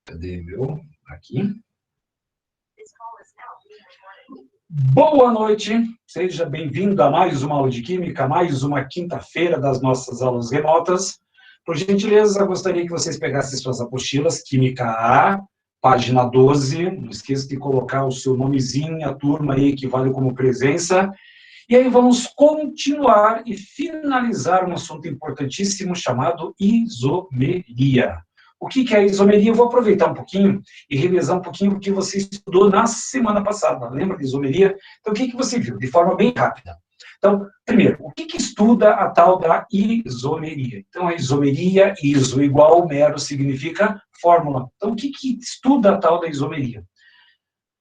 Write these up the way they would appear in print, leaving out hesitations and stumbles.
Cadê meu? Aqui. Boa noite, seja bem-vindo a mais uma aula de Química, mais uma quinta-feira das nossas aulas remotas. Por gentileza, gostaria que vocês pegassem suas apostilas, Química A, página 12, não esqueça de colocar o seu nomezinho, a turma aí que vale como presença. E aí vamos continuar e finalizar um assunto importantíssimo chamado isomeria. O que é a isomeria? Eu vou aproveitar um pouquinho e revisar um pouquinho o que você estudou na semana passada. Lembra de isomeria? Então, o que você viu? De forma bem rápida. Então, primeiro, o que estuda a tal da isomeria? Então, a isomeria, iso igual, mero significa fórmula. Então, o que estuda a tal da isomeria?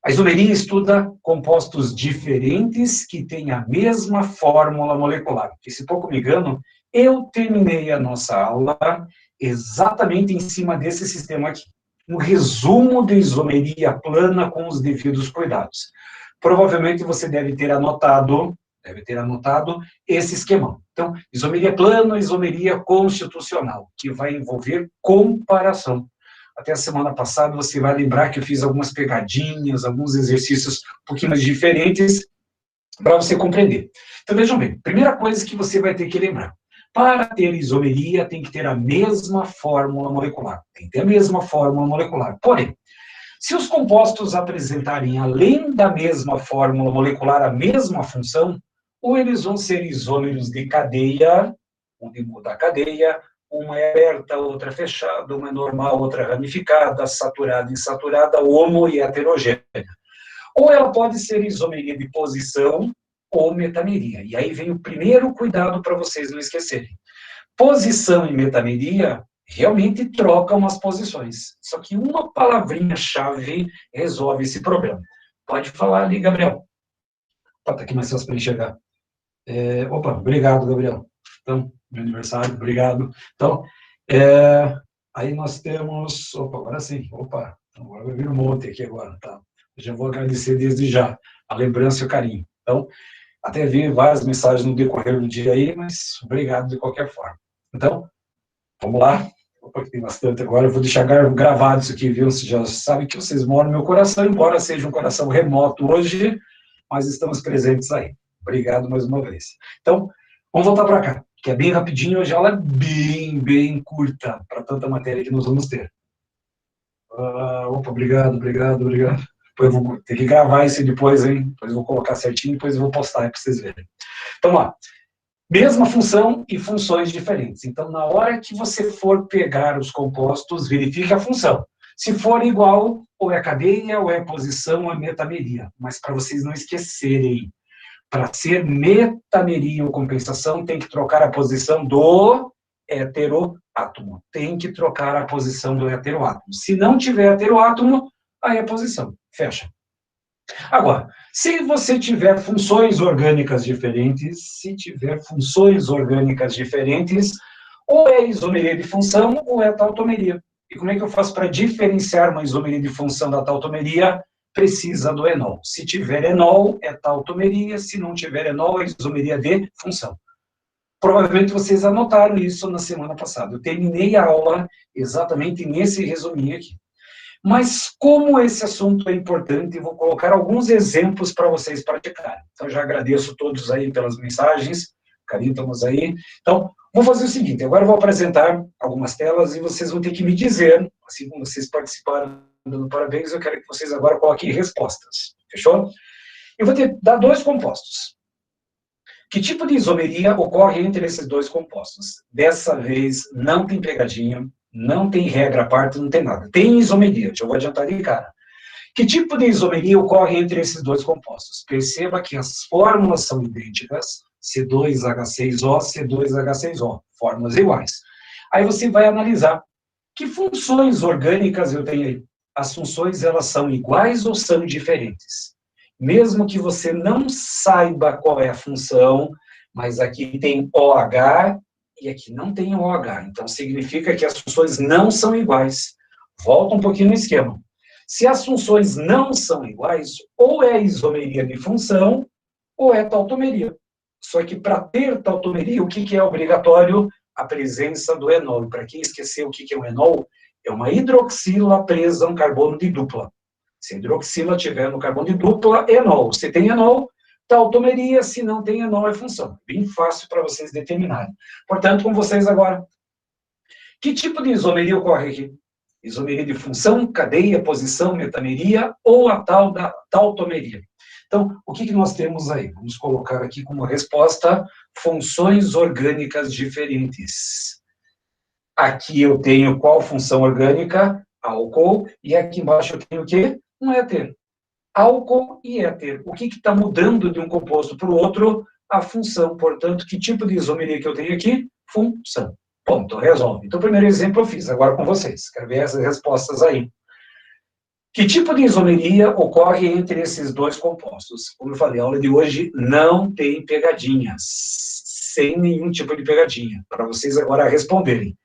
A isomeria estuda compostos diferentes que têm a mesma fórmula molecular. E se pouco me engano, eu terminei a nossa aula exatamente em cima desse sistema aqui. Um resumo de isomeria plana com os devidos cuidados. Provavelmente você deve ter anotado esse esquema. Então, isomeria plana, isomeria constitucional, que vai envolver comparação. Até a semana passada, você vai lembrar que eu fiz algumas pegadinhas, alguns exercícios um pouquinho mais diferentes, para você compreender. Então, vejam bem, primeira coisa que você vai ter que lembrar, para ter isomeria, tem que ter a mesma fórmula molecular. Tem que ter a mesma fórmula molecular. Porém, se os compostos apresentarem, além da mesma fórmula molecular, a mesma função, ou eles vão ser isômeros de cadeia, onde muda a cadeia, uma é aberta, outra é fechada, uma é normal, outra é ramificada, saturada, insaturada, homo e heterogênea. Ou ela pode ser isomeria de posição ou metameria. E aí vem o primeiro cuidado para vocês não esquecerem. Posição e metameria realmente trocam as posições. Só que uma palavrinha-chave resolve esse problema. Pode falar ali, Gabriel. Tá aqui mais fácil para enxergar. Opa, obrigado, Gabriel. Então, meu aniversário, obrigado. Então, aí nós temos... Opa, agora sim. Opa, agora vai vir um monte aqui agora, tá? Eu já vou agradecer desde já a lembrança e o carinho. Então, até vi várias mensagens no decorrer do dia aí, mas obrigado de qualquer forma. Então, vamos lá. Opa, que tem bastante agora. Eu vou deixar gravado isso aqui, viu? Você já sabe que vocês moram no meu coração, embora seja um coração remoto hoje, mas estamos presentes aí. Obrigado mais uma vez. Então, vamos voltar para cá, que é bem rapidinho, hoje a aula é bem curta, para tanta matéria que nós vamos ter. Opa, obrigado. Depois eu vou ter que gravar isso depois, hein? Depois eu vou colocar certinho, depois eu vou postar aí para vocês verem. Então, lá. Mesma função e funções diferentes. Então, na hora que você for pegar os compostos, verifique a função. Se for igual, ou é cadeia, ou é posição, ou é metameria. Mas para vocês não esquecerem, para ser metameria ou compensação, tem que trocar a posição do heteroátomo. Tem que trocar a posição do heteroátomo. Se não tiver heteroátomo, aí é posição. Fecha. Agora, se você tiver funções orgânicas diferentes, ou é isomeria de função, ou é tautomeria. E como é que eu faço para diferenciar uma isomeria de função da tautomeria? Precisa do enol. Se tiver enol, é tautomeria. Se não tiver enol, é isomeria de função. Provavelmente vocês anotaram isso na semana passada. Eu terminei a aula exatamente nesse resuminho aqui. Mas como esse assunto é importante, eu vou colocar alguns exemplos para vocês praticarem. Então, já agradeço todos aí pelas mensagens, carinho, estamos aí. Então, vou fazer o seguinte, agora eu vou apresentar algumas telas e vocês vão ter que me dizer, assim como vocês participaram dando parabéns, eu quero que vocês agora coloquem respostas, fechou? Eu vou dar dois compostos. Que tipo de isomeria ocorre entre esses dois compostos? Dessa vez, não tem pegadinha, não tem regra à parte, não tem nada. Tem isomeria, já vou adiantar de cara. Que tipo de isomeria ocorre entre esses dois compostos? Perceba que as fórmulas são idênticas, C2H6O, C2H6O, fórmulas iguais. Aí você vai analisar que funções orgânicas eu tenho aí. As funções, elas são iguais ou são diferentes? Mesmo que você não saiba qual é a função, mas aqui tem OH e aqui não tem OH. Então, significa que as funções não são iguais. Volta um pouquinho no esquema. Se as funções não são iguais, ou é isomeria de função, ou é tautomeria. Só que para ter tautomeria, o que é obrigatório? A presença do enol. Para quem esqueceu o que é o enol, É uma hidroxila presa a um carbono de dupla. Se a hidroxila tiver no carbono de dupla, é enol. Se tem enol, tautomeria. Se não tem enol, é função. Bem fácil para vocês determinarem. Portanto, com vocês agora. Que tipo de isomeria ocorre aqui? Isomeria de função, cadeia, posição, metameria ou a tal da tautomeria. Então, o que nós temos aí? Vamos colocar aqui como resposta funções orgânicas diferentes. Aqui eu tenho qual função orgânica? Álcool. E aqui embaixo eu tenho o quê? Um éter. Álcool e éter. O que está mudando de um composto para o outro? A função. Portanto, que tipo de isomeria que eu tenho aqui? Função. Ponto, resolve. Então, o primeiro exemplo eu fiz, agora com vocês. Quero ver essas respostas aí. Que tipo de isomeria ocorre entre esses dois compostos? Como eu falei, a aula de hoje não tem pegadinhas. Sem nenhum tipo de pegadinha. Para vocês agora responderem.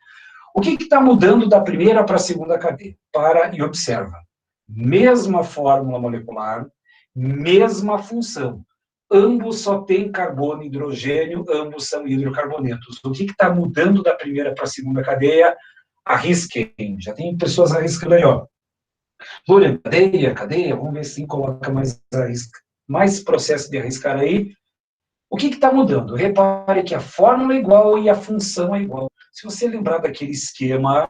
O que está mudando da primeira para a segunda cadeia? Para e observa. Mesma fórmula molecular, mesma função. Ambos só têm carbono e hidrogênio, ambos são hidrocarbonetos. O que está mudando da primeira para a segunda cadeia? Arrisquem. Já tem pessoas arriscando aí, ó. Lúria, cadeia, vamos ver se coloca mais processo de arriscar aí. O que está mudando? Repare que a fórmula é igual e a função é igual. Se você lembrar daquele esquema,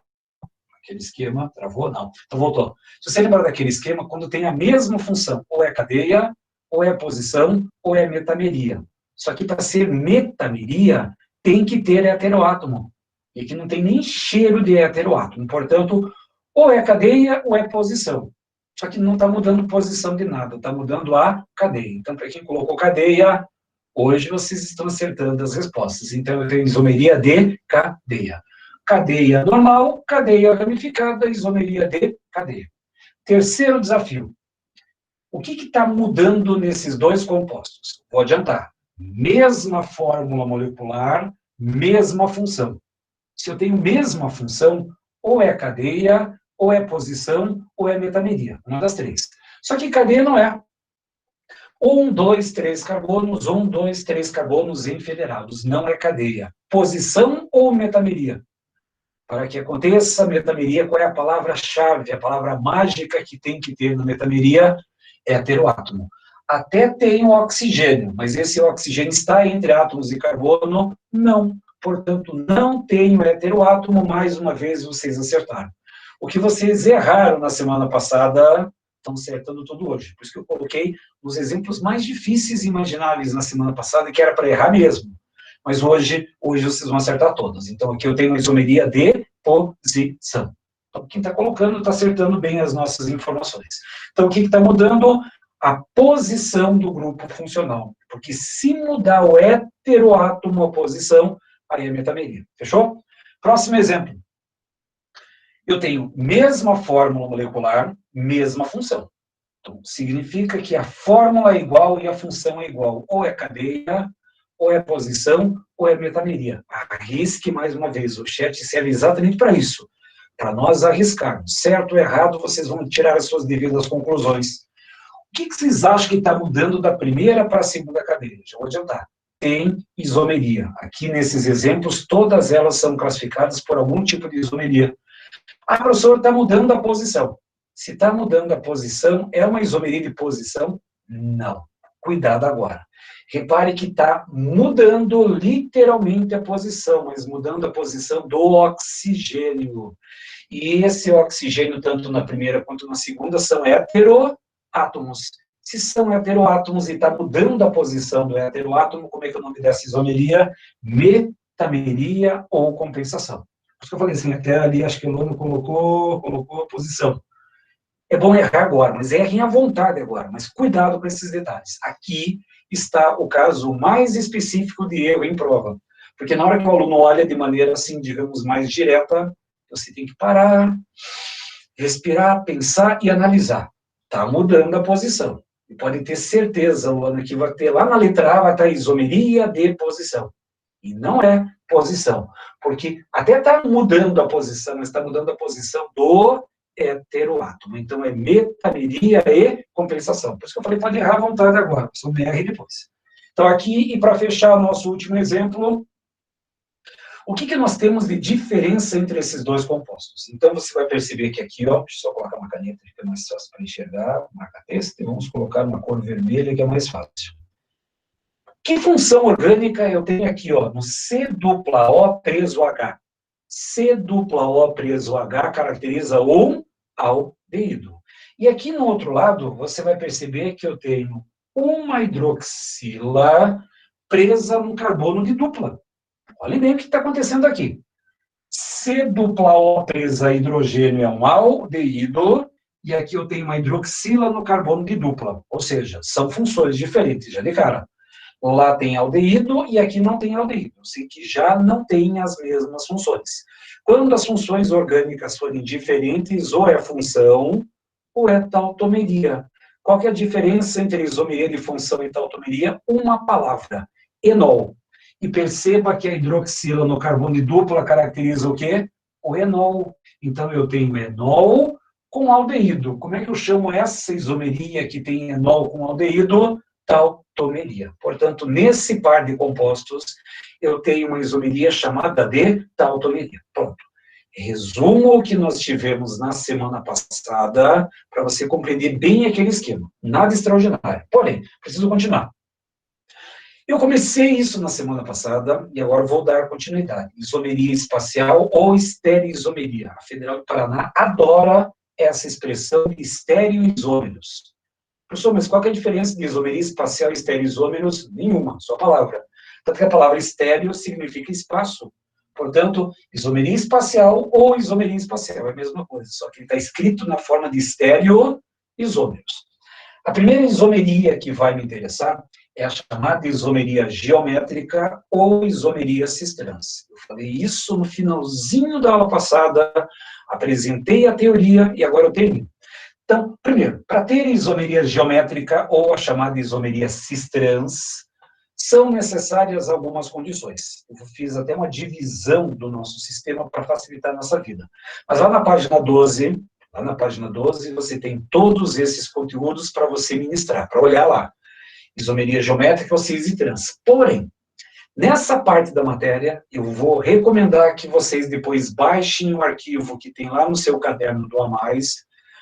travou? Não, então voltou. Se você lembrar daquele esquema, quando tem a mesma função, ou é cadeia, ou é posição, ou é metameria. Só que para ser metameria, tem que ter heteroátomo. E aqui não tem nem cheiro de heteroátomo. Portanto, ou é cadeia, ou é posição. Só que não está mudando posição de nada, está mudando a cadeia. Então, para quem colocou cadeia, hoje vocês estão acertando as respostas. Então, eu tenho isomeria de cadeia. Cadeia normal, cadeia ramificada, isomeria de cadeia. Terceiro desafio. O que está mudando nesses dois compostos? Vou adiantar. Mesma fórmula molecular, mesma função. Se eu tenho mesma função, ou é cadeia, ou é posição, ou é metameria. Uma das três. Só que cadeia não é. 1, 2, 3 carbonos, 1, 2, 3 carbonos enfederados. Não é cadeia. Posição ou metameria? Para que aconteça a metameria, qual é a palavra-chave, a palavra mágica que tem que ter na metameria? É heteroátomo. Até tem o oxigênio, mas esse oxigênio está entre átomos de carbono? Não. Portanto, não tem o heteroátomo, mais uma vez vocês acertaram. O que vocês erraram na semana passada, estão acertando tudo hoje. Por isso que eu coloquei os exemplos mais difíceis imagináveis na semana passada, que era para errar mesmo. Mas hoje vocês vão acertar todas. Então, aqui eu tenho a isomeria de posição. Então, quem está colocando está acertando bem as nossas informações. Então, o que está mudando? A posição do grupo funcional. Porque se mudar o heteroátomo, a posição, aí é metameria. Fechou? Próximo exemplo. Eu tenho mesma fórmula molecular, mesma função. Então, significa que a fórmula é igual e a função é igual. Ou é cadeia, ou é posição, ou é metameria. Arrisque mais uma vez. O chat serve exatamente para isso. Para nós arriscarmos. Certo ou errado, vocês vão tirar as suas devidas conclusões. O que vocês acham que está mudando da primeira para a segunda cadeia? Já vou adiantar. Tem isomeria. Aqui nesses exemplos, todas elas são classificadas por algum tipo de isomeria. Ah, professor, está mudando a posição. Se está mudando a posição, é uma isomeria de posição? Não. Cuidado agora. Repare que está mudando literalmente a posição, mas mudando a posição do oxigênio. E esse oxigênio, tanto na primeira quanto na segunda, são heteroátomos. Se são heteroátomos e está mudando a posição do heteroátomo, como é que é o nome dessa isomeria? Metameria ou compensação. Por isso que eu falei assim, até ali acho que o Lono colocou a posição. É bom errar agora, mas errem à vontade agora, mas cuidado com esses detalhes. Aqui está o caso mais específico de erro em prova. Porque na hora que o aluno olha de maneira, assim, digamos, mais direta, você tem que parar, respirar, pensar e analisar. Está mudando a posição. E pode ter certeza, o ano que vai ter lá na letra A, vai estar isomeria de posição. E não é posição. Porque até está mudando a posição, mas está mudando a posição do heteroátomo. Então, é metameria e compensação. Por isso que eu falei, pode errar à vontade agora, só me erre depois. Então, aqui, e para fechar o nosso último exemplo, O que nós temos de diferença entre esses dois compostos? Então, você vai perceber que aqui, ó, deixa eu só colocar uma caneta que é mais fácil para enxergar, marca-texto, e vamos colocar uma cor vermelha que é mais fácil. Que função orgânica eu tenho aqui, ó, no C-O preso H? C-O preso H caracteriza um aldeído. E aqui no outro lado, você vai perceber que eu tenho uma hidroxila presa num carbono de dupla. Olha bem o que está acontecendo aqui. C-O presa a hidrogênio é um aldeído, e aqui eu tenho uma hidroxila no carbono de dupla. Ou seja, são funções diferentes, já de cara. Lá tem aldeído e aqui não tem aldeído. Eu sei que já não tem as mesmas funções. Quando as funções orgânicas forem diferentes, ou é função, ou é tautomeria. Qual que é a diferença entre isomeria de função e tautomeria? Uma palavra, enol. E perceba que a hidroxila no carbono de dupla caracteriza o quê? O enol. Então, eu tenho enol com aldeído. Como é que eu chamo essa isomeria que tem enol com aldeído? Tautomeria. Portanto, nesse par de compostos, eu tenho uma isomeria chamada de tautomeria. Pronto. Resumo o que nós tivemos na semana passada, para você compreender bem aquele esquema. Nada extraordinário. Porém, preciso continuar. Eu comecei isso na semana passada e agora vou dar continuidade. Isomeria espacial ou estereoisomeria. A Federal do Paraná adora essa expressão de estereoisômeros. Professor, mas qual que é a diferença de isomeria espacial e estereoisômeros? Nenhuma, só a palavra. Tanto que a palavra estéreo significa espaço. Portanto, isomeria espacial ou isomeria espacial é a mesma coisa, só que está escrito na forma de estereoisômeros. A primeira isomeria que vai me interessar é a chamada isomeria geométrica ou isomeria cis-trans. Eu falei isso no finalzinho da aula passada, apresentei a teoria e agora eu termino. Então, primeiro, para ter isomeria geométrica ou a chamada isomeria cis-trans, são necessárias algumas condições. Eu fiz até uma divisão do nosso sistema para facilitar a nossa vida. Mas lá na página 12, você tem todos esses conteúdos para você ministrar, para olhar lá. Isomeria geométrica ou cis e trans. Porém, nessa parte da matéria, eu vou recomendar que vocês depois baixem o arquivo que tem lá no seu caderno do A+,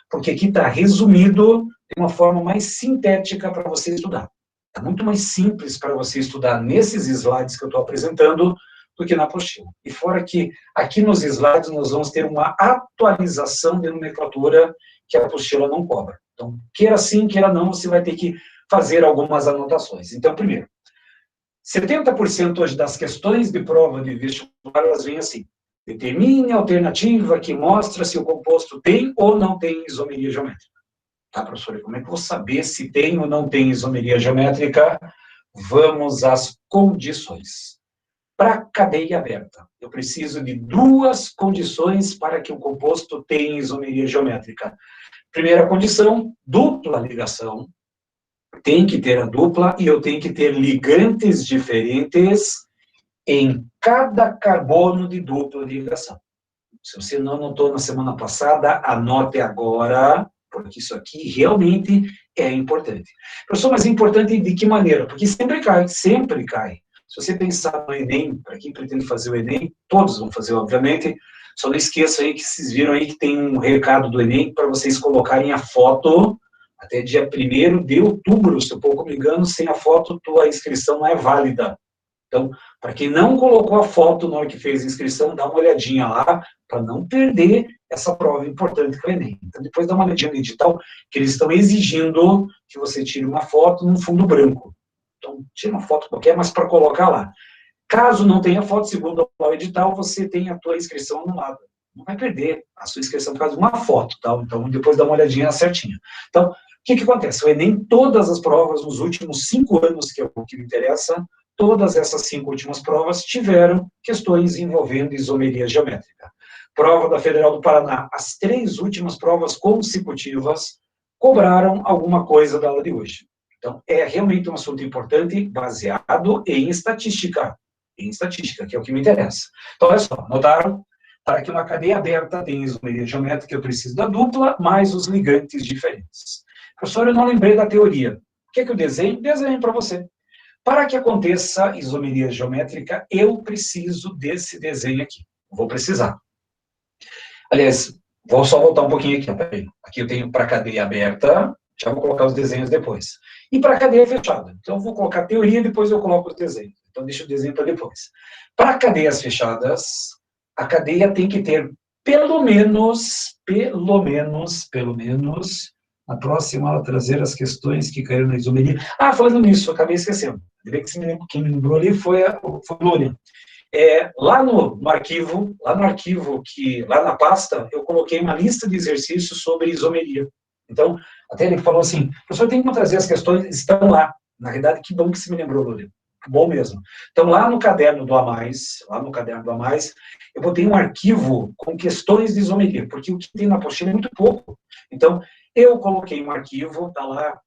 porque aqui está resumido de uma forma mais sintética para você estudar. Está muito mais simples para você estudar nesses slides que eu estou apresentando do que na apostila. E fora que aqui nos slides nós vamos ter uma atualização de nomenclatura que a apostila não cobra. Então, queira sim, queira não, você vai ter que fazer algumas anotações. Então, primeiro, 70% hoje das questões de prova de vestibular, elas vêm assim. Determine a alternativa que mostra se o composto tem ou não tem isomeria geométrica. Tá, professor? Como é que eu vou saber se tem ou não tem isomeria geométrica? Vamos às condições. Para cadeia aberta, eu preciso de duas condições para que o composto tenha isomeria geométrica. Primeira condição, dupla ligação. Tem que ter a dupla e eu tenho que ter ligantes diferentes em cada carbono de dupla ligação. Se você não anotou na semana passada, anote agora, porque isso aqui realmente é importante. Professor, mas é importante de que maneira? Porque sempre cai, sempre cai. Se você pensar no Enem, para quem pretende fazer o Enem, todos vão fazer, obviamente, só não esqueça aí que vocês viram aí que tem um recado do Enem para vocês colocarem a foto até dia 1º de outubro, se eu pouco me engano, sem a foto, tua inscrição não é válida. Então, para quem não colocou a foto na hora que fez a inscrição, dá uma olhadinha lá, para não perder essa prova importante que é o Enem. Então, depois dá uma olhadinha no edital, que eles estão exigindo que você tire uma foto num fundo branco. Então, tira uma foto qualquer, mas para colocar lá. Caso não tenha foto, segundo o edital, você tem a tua inscrição anulada. Não vai perder a sua inscrição por causa de uma foto, tá? Então, depois dá uma olhadinha certinha. Então, o que acontece? O Enem, todas as provas, nos últimos 5 anos, que é o que me interessa, todas essas 5 últimas provas tiveram questões envolvendo isomeria geométrica. Prova da Federal do Paraná, as 3 últimas provas consecutivas cobraram alguma coisa da aula de hoje. Então, é realmente um assunto importante, baseado em estatística, que é o que me interessa. Então, olha só, notaram? Para que uma cadeia aberta tenha isomeria geométrica, eu preciso da dupla, mais os ligantes diferentes. Professor, eu não lembrei da teoria. O que é que eu desenho? Desenho para você. Para que aconteça isomeria geométrica, eu preciso desse desenho aqui. Vou precisar. Aliás, vou só voltar um pouquinho aqui. Aqui eu tenho para cadeia aberta, já vou colocar os desenhos depois. E para cadeia fechada. Então, eu vou colocar a teoria e depois eu coloco os desenhos. Então, deixa o desenho para depois. Para cadeias fechadas, a cadeia tem que ter pelo menos, na próxima aula, trazer as questões que caíram na isomeria. Ah, falando nisso, acabei esquecendo. Quem me lembrou ali foi o Lúlia. Lá no arquivo, lá na pasta, eu coloquei uma lista de exercícios sobre isomeria. Então, até ele falou assim, professor, tem como trazer as questões, estão lá. Na realidade, que bom que você me lembrou, Lúlia. Bom mesmo. Então, lá no caderno do A+, eu botei um arquivo com questões de isomeria, porque o que tem na apostila é muito pouco. Então, eu coloquei um arquivo, tá lá,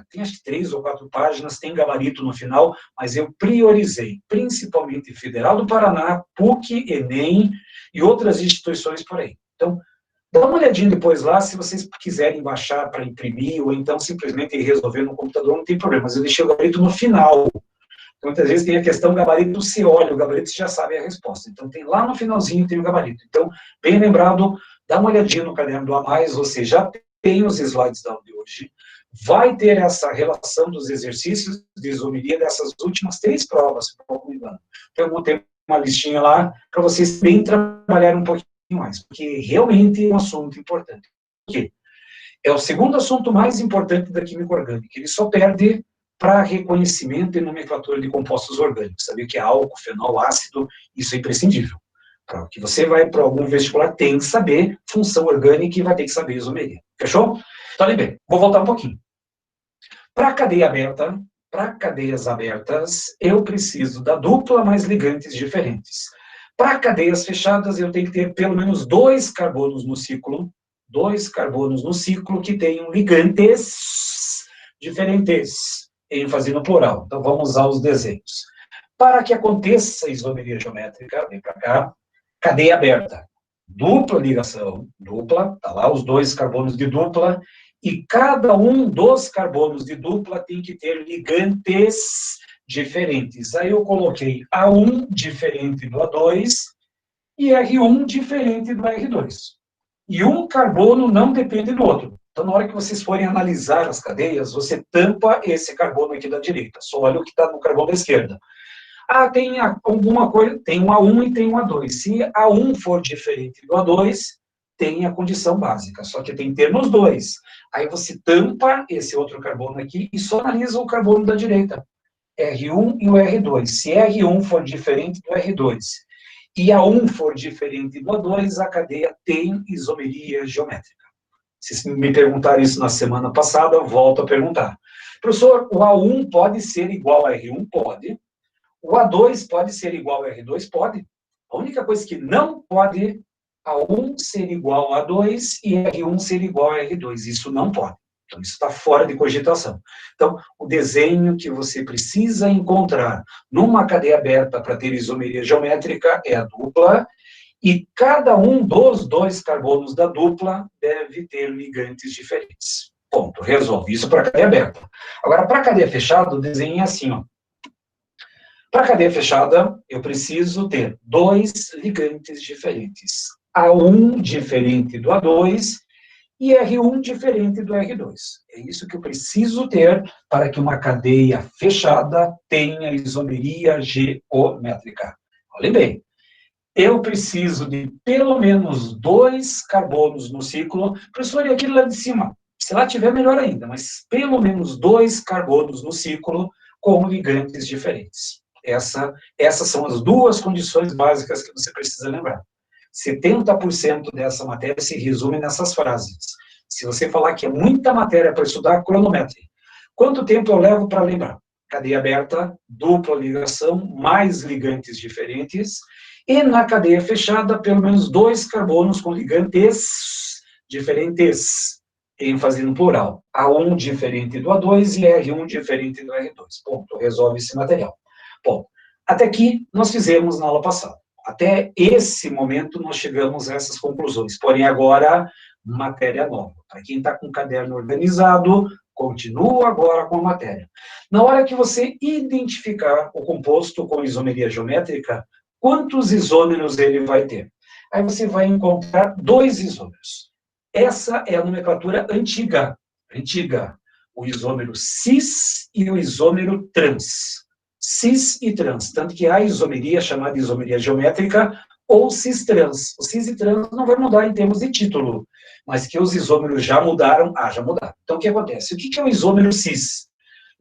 tem acho que 3 ou 4 páginas, tem gabarito no final, mas eu priorizei, principalmente Federal do Paraná, PUC, Enem e outras instituições por aí. Então, dá uma olhadinha depois lá, se vocês quiserem baixar para imprimir, ou então simplesmente resolver no computador, não tem problema, mas eu deixei o gabarito no final. Muitas vezes tem a questão gabarito, você olha o gabarito, você já sabe a resposta. Então, tem lá no finalzinho, tem o gabarito. Então, bem lembrado, dá uma olhadinha no caderno do A+, você já tem os slides da aula de hoje, vai ter essa relação dos exercícios de isomeria dessas últimas 3 provas, se não me engano. Então, eu vou ter uma listinha lá para vocês bem trabalharem um pouquinho mais, porque realmente é um assunto importante. Por quê? É o segundo assunto mais importante da química orgânica. Ele só perde para reconhecimento e nomenclatura de compostos orgânicos. Sabia que é álcool, fenol, ácido, isso é imprescindível. Para que você vai para algum vestibular, tem que saber função orgânica e vai ter que saber isomeria. Fechou? Então, olha bem, vou voltar um pouquinho. Para cadeia aberta, para cadeias abertas, eu preciso da dupla mais ligantes diferentes. Para cadeias fechadas, eu tenho que ter pelo menos 2 carbonos no ciclo, que tenham ligantes diferentes, ênfase no plural. Então, vamos usar os desenhos. Para que aconteça a isomeria geométrica, vem para cá, cadeia aberta, dupla ligação, tá lá os 2 carbonos de dupla, e cada um dos carbonos de dupla tem que ter ligantes diferentes. Aí eu coloquei A1 diferente do A2 e R1 diferente do R2. E um carbono não depende do outro. Então, na hora que vocês forem analisar as cadeias, você tampa esse carbono aqui da direita, só olha o que está no carbono da esquerda. Ah, tem alguma coisa, tem um A1 e tem um A2. Se A1 for diferente do A2, tem a condição básica, só que tem que ter nos 2. Aí você tampa esse outro carbono aqui e só analisa o carbono da direita, R1 e o R2. Se R1 for diferente do R2 e A1 for diferente do A2, a cadeia tem isomeria geométrica. Se me perguntaram isso na semana passada, eu volto a perguntar. Professor, o A1 pode ser igual a R1? Pode. O A2 pode ser igual a R2? Pode. A única coisa que não pode, A1 ser igual a A2 e R1 ser igual a R2. Isso não pode. Então, isso está fora de cogitação. Então, o desenho que você precisa encontrar numa cadeia aberta para ter isomeria geométrica é a dupla, e cada um dos 2 carbonos da dupla deve ter ligantes diferentes. Ponto. Resolve. Isso para a cadeia aberta. Agora, para a cadeia fechada, o desenho é assim, ó. Para a cadeia fechada, eu preciso ter 2 ligantes diferentes. A1 diferente do A2 e R1 diferente do R2. É isso que eu preciso ter para que uma cadeia fechada tenha isomeria geométrica. Olhem bem, eu preciso de pelo menos 2 carbonos no ciclo. Professor, e aquilo lá de cima? Se lá tiver, melhor ainda, mas pelo menos 2 carbonos no ciclo com ligantes diferentes. Essas são as 2 condições básicas que você precisa lembrar. 70% dessa matéria se resume nessas frases. Se você falar que é muita matéria para estudar, cronometre. Quanto tempo eu levo para lembrar? Cadeia aberta, dupla ligação, mais ligantes diferentes. E na cadeia fechada, pelo menos 2 carbonos com ligantes diferentes, ênfase no plural. A1 diferente do A2 e R1 diferente do R2. Ponto. Resolve esse material. Bom, até aqui nós fizemos na aula passada. Até esse momento nós chegamos a essas conclusões. Porém, agora, matéria nova. Para quem está com o caderno organizado, Continuo agora com a matéria. Na hora que você identificar o composto com isomeria geométrica, quantos isômeros ele vai ter? Aí você vai encontrar 2 isômeros. Essa é a nomenclatura antiga. O isômero cis e o isômero trans. Cis e trans. Tanto que há isomeria chamada isomeria geométrica ou cis-trans. O cis e trans não vai mudar em termos de título, mas que os isômeros já mudaram, já mudaram. Então, o que acontece? O que é o isômero cis?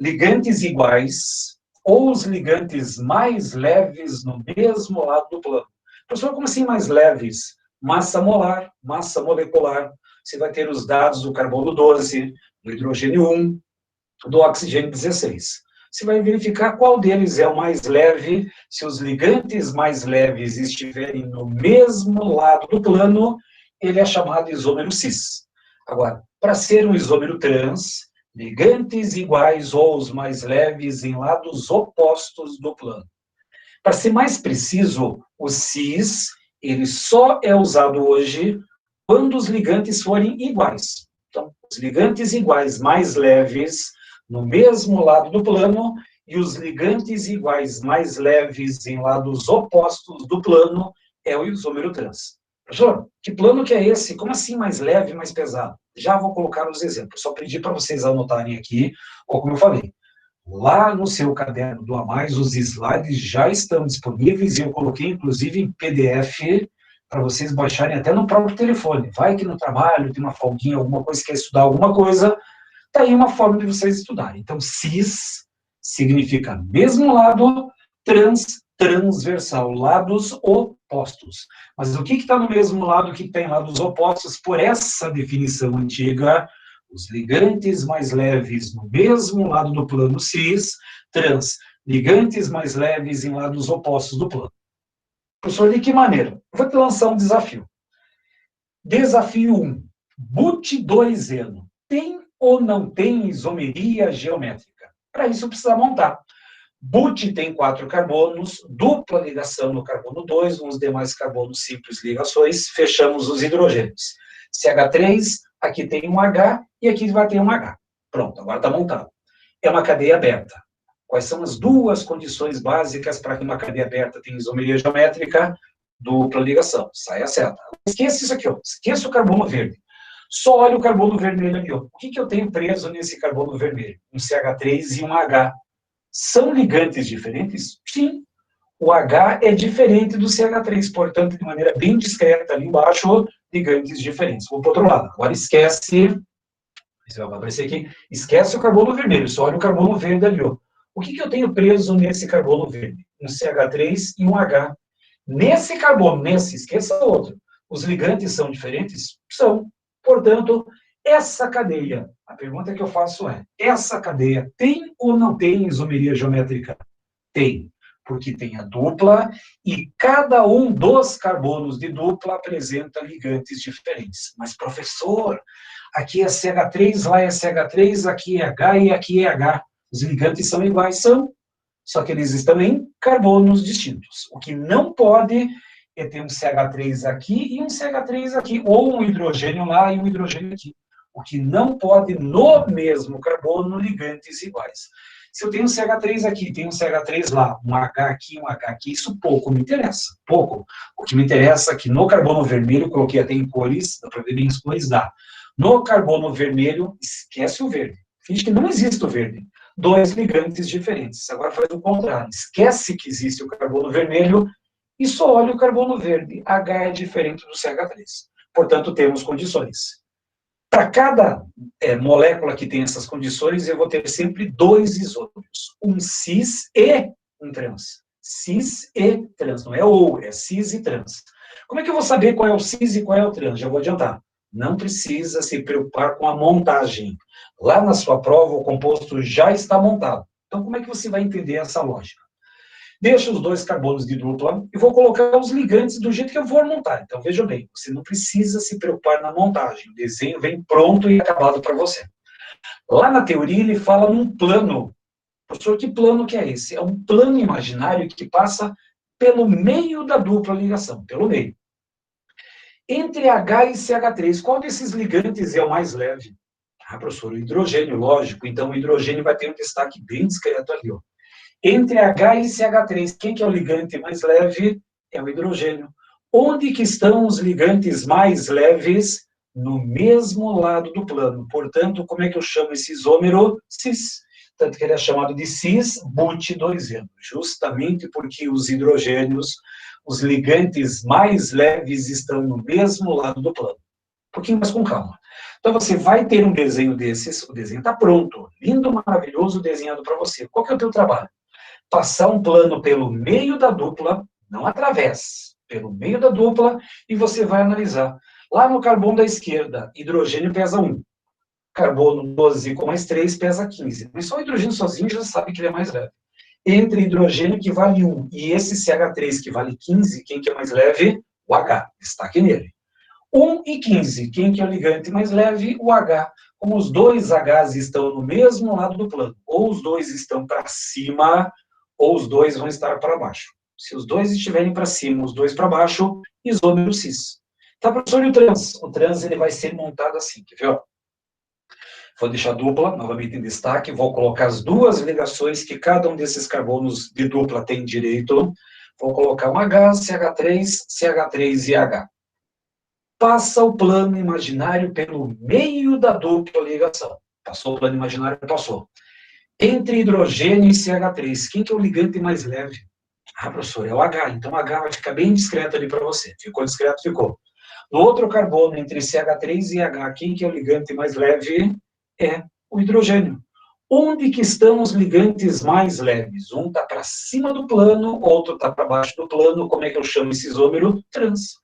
Ligantes iguais ou os ligantes mais leves no mesmo lado do plano. Professor, como assim mais leves? Massa molar, massa molecular. Você vai ter os dados do carbono 12, do hidrogênio 1, do oxigênio 16. Você vai verificar qual deles é o mais leve. Se os ligantes mais leves estiverem no mesmo lado do plano, ele é chamado isômero cis. Agora, para ser um isômero trans, ligantes iguais ou os mais leves em lados opostos do plano. Para ser mais preciso, o cis, ele só é usado hoje quando os ligantes forem iguais. Então, os ligantes iguais mais leves no mesmo lado do plano e os ligantes iguais mais leves em lados opostos do plano é o isômero trans. Professor, que plano que é esse? Como assim mais leve, mais pesado? Já vou colocar os exemplos, só pedi para vocês anotarem aqui, ou como eu falei, lá no seu caderno do A Mais, os slides já estão disponíveis e eu coloquei, inclusive, em PDF para vocês baixarem até no próprio telefone. Vai que no trabalho tem uma folguinha, alguma coisa, quer estudar alguma coisa, tá aí uma forma de vocês estudarem. Então, cis significa mesmo lado, transversal, lados opostos. Mas o que está no mesmo lado, o que tem lados opostos? Por essa definição antiga, os ligantes mais leves no mesmo lado do plano cis, ligantes mais leves em lados opostos do plano. Professor, de que maneira? Vou te lançar um desafio. Desafio 1. But2eno. Tem ou não tem isomeria geométrica? Para isso precisa montar. But tem 4 carbonos, dupla ligação no carbono 2, nos demais carbonos simples ligações, fechamos os hidrogênios. CH3, aqui tem um H e aqui vai ter um H. Pronto, agora está montado. É uma cadeia aberta. Quais são as 2 condições básicas para que uma cadeia aberta tenha isomeria geométrica? Dupla ligação, sai a seta. Esqueça isso aqui, ó. Esqueça o carbono verde. Só olha o carbono vermelho ali, ó. O que eu tenho preso nesse carbono vermelho? Um CH3 e um H. São ligantes diferentes? Sim. O H é diferente do CH3, portanto, de maneira bem discreta, ali embaixo, ligantes diferentes. Vou para o outro lado. Agora esquece, isso vai aparecer aqui, esquece o carbono vermelho, só olha o carbono verde ali, ó. O que eu tenho preso nesse carbono verde? Um CH3 e um H. Nesse carbono, esqueça outro. Os ligantes são diferentes? São. Portanto, essa cadeia, a pergunta que eu faço é, essa cadeia tem ou não tem isomeria geométrica? Tem, porque tem a dupla e cada um dos carbonos de dupla apresenta ligantes diferentes. Mas, professor, aqui é CH3, lá é CH3, aqui é H e aqui é H. Os ligantes são iguais, são, só que eles estão em carbonos distintos. O que não pode é ter um CH3 aqui e um CH3 aqui, ou um hidrogênio lá e um hidrogênio aqui. O que não pode no mesmo carbono, ligantes iguais. Se eu tenho um CH3 aqui, tenho um CH3 lá, um H aqui, um H aqui, isso pouco me interessa, pouco. O que me interessa é que no carbono vermelho, coloquei até em cores, dá para ver bem as cores, dá. No carbono vermelho, esquece o verde. Finge que não existe o verde. 2 ligantes diferentes. Agora faz o contrário. Esquece que existe o carbono vermelho e só olha o carbono verde. H é diferente do CH3. Portanto, temos condições. Para cada molécula que tem essas condições, eu vou ter sempre 2 isômeros. Um cis e um trans. Cis e trans. Não é ou, é cis e trans. Como é que eu vou saber qual é o cis e qual é o trans? Já vou adiantar. Não precisa se preocupar com a montagem. Lá na sua prova, o composto já está montado. Então, como é que você vai entender essa lógica? Deixa os 2 carbonos de dupla e vou colocar os ligantes do jeito que eu vou montar. Então, veja bem, você não precisa se preocupar na montagem. O desenho vem pronto e acabado para você. Lá na teoria, ele fala num plano. Professor, que plano que é esse? É um plano imaginário que passa pelo meio da dupla ligação, pelo meio. Entre H e CH3, qual desses ligantes é o mais leve? Ah, professor, o hidrogênio, lógico. Então, o hidrogênio vai ter um destaque bem discreto ali, ó. Entre H e CH3, quem que é o ligante mais leve? É o hidrogênio. Onde que estão os ligantes mais leves? No mesmo lado do plano. Portanto, como é que eu chamo esse isômero? Cis. Tanto que ele é chamado de cis-but2eno, justamente porque os hidrogênios, os ligantes mais leves estão no mesmo lado do plano. Um pouquinho mais com calma. Então, você vai ter um desenho desses, o desenho está pronto, lindo, maravilhoso, desenhado para você. Qual que é o teu trabalho? Passar um plano pelo meio da dupla, não através, pelo meio da dupla, e você vai analisar. Lá no carbono da esquerda, hidrogênio pesa 1. Carbono 12 com mais 3 pesa 15. Mas só o hidrogênio sozinho já sabe que ele é mais leve. Entre hidrogênio, que vale 1, e esse CH3, que vale 15, quem que é mais leve? O H. Destaque nele. 1 e 15, quem que é o ligante mais leve? O H. Como os dois Hs estão no mesmo lado do plano, ou os dois estão para cima, ou os dois vão estar para baixo. Se os dois estiverem para cima, os dois para baixo, isômero cis. Tá, professor, e o trans? O trans ele vai ser montado assim, quer ver? Ó? Vou deixar dupla, novamente em destaque, vou colocar as duas ligações que cada um desses carbonos de dupla tem direito. Vou colocar um H, CH3, CH3 e H. Passa o plano imaginário pelo meio da dupla ligação. Passou o plano imaginário? Passou. Entre hidrogênio e CH3, quem que é o ligante mais leve? Ah, professor, é o H. Então o H vai ficar bem discreto ali para você. Ficou discreto? Ficou. No outro carbono, entre CH3 e H, quem que é o ligante mais leve? É o hidrogênio. Onde que estão os ligantes mais leves? Um está para cima do plano, outro está para baixo do plano. Como é que eu chamo esse isômero? Trans.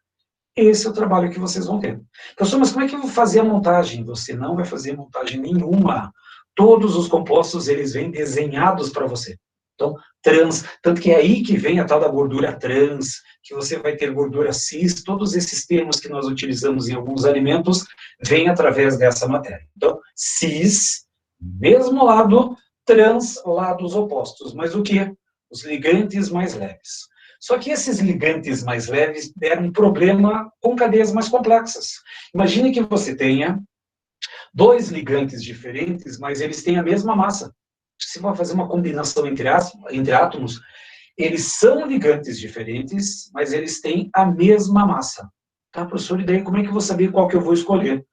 Esse é o trabalho que vocês vão ter. Professor, mas como é que eu vou fazer a montagem? Você não vai fazer montagem nenhuma. Todos os compostos, eles vêm desenhados para você. Então, trans, tanto que é aí que vem a tal da gordura trans, que você vai ter gordura cis, todos esses termos que nós utilizamos em alguns alimentos, vêm através dessa matéria. Então, cis, mesmo lado, trans, lados opostos. Mas o que? Os ligantes mais leves. Só que esses ligantes mais leves deram um problema com cadeias mais complexas. Imagine que você tenha dois ligantes diferentes, mas eles têm a mesma massa. Se você fazer uma combinação entre átomos, eles são ligantes diferentes, mas eles têm a mesma massa. Tá, professor? E daí como é que eu vou saber qual que eu vou escolher?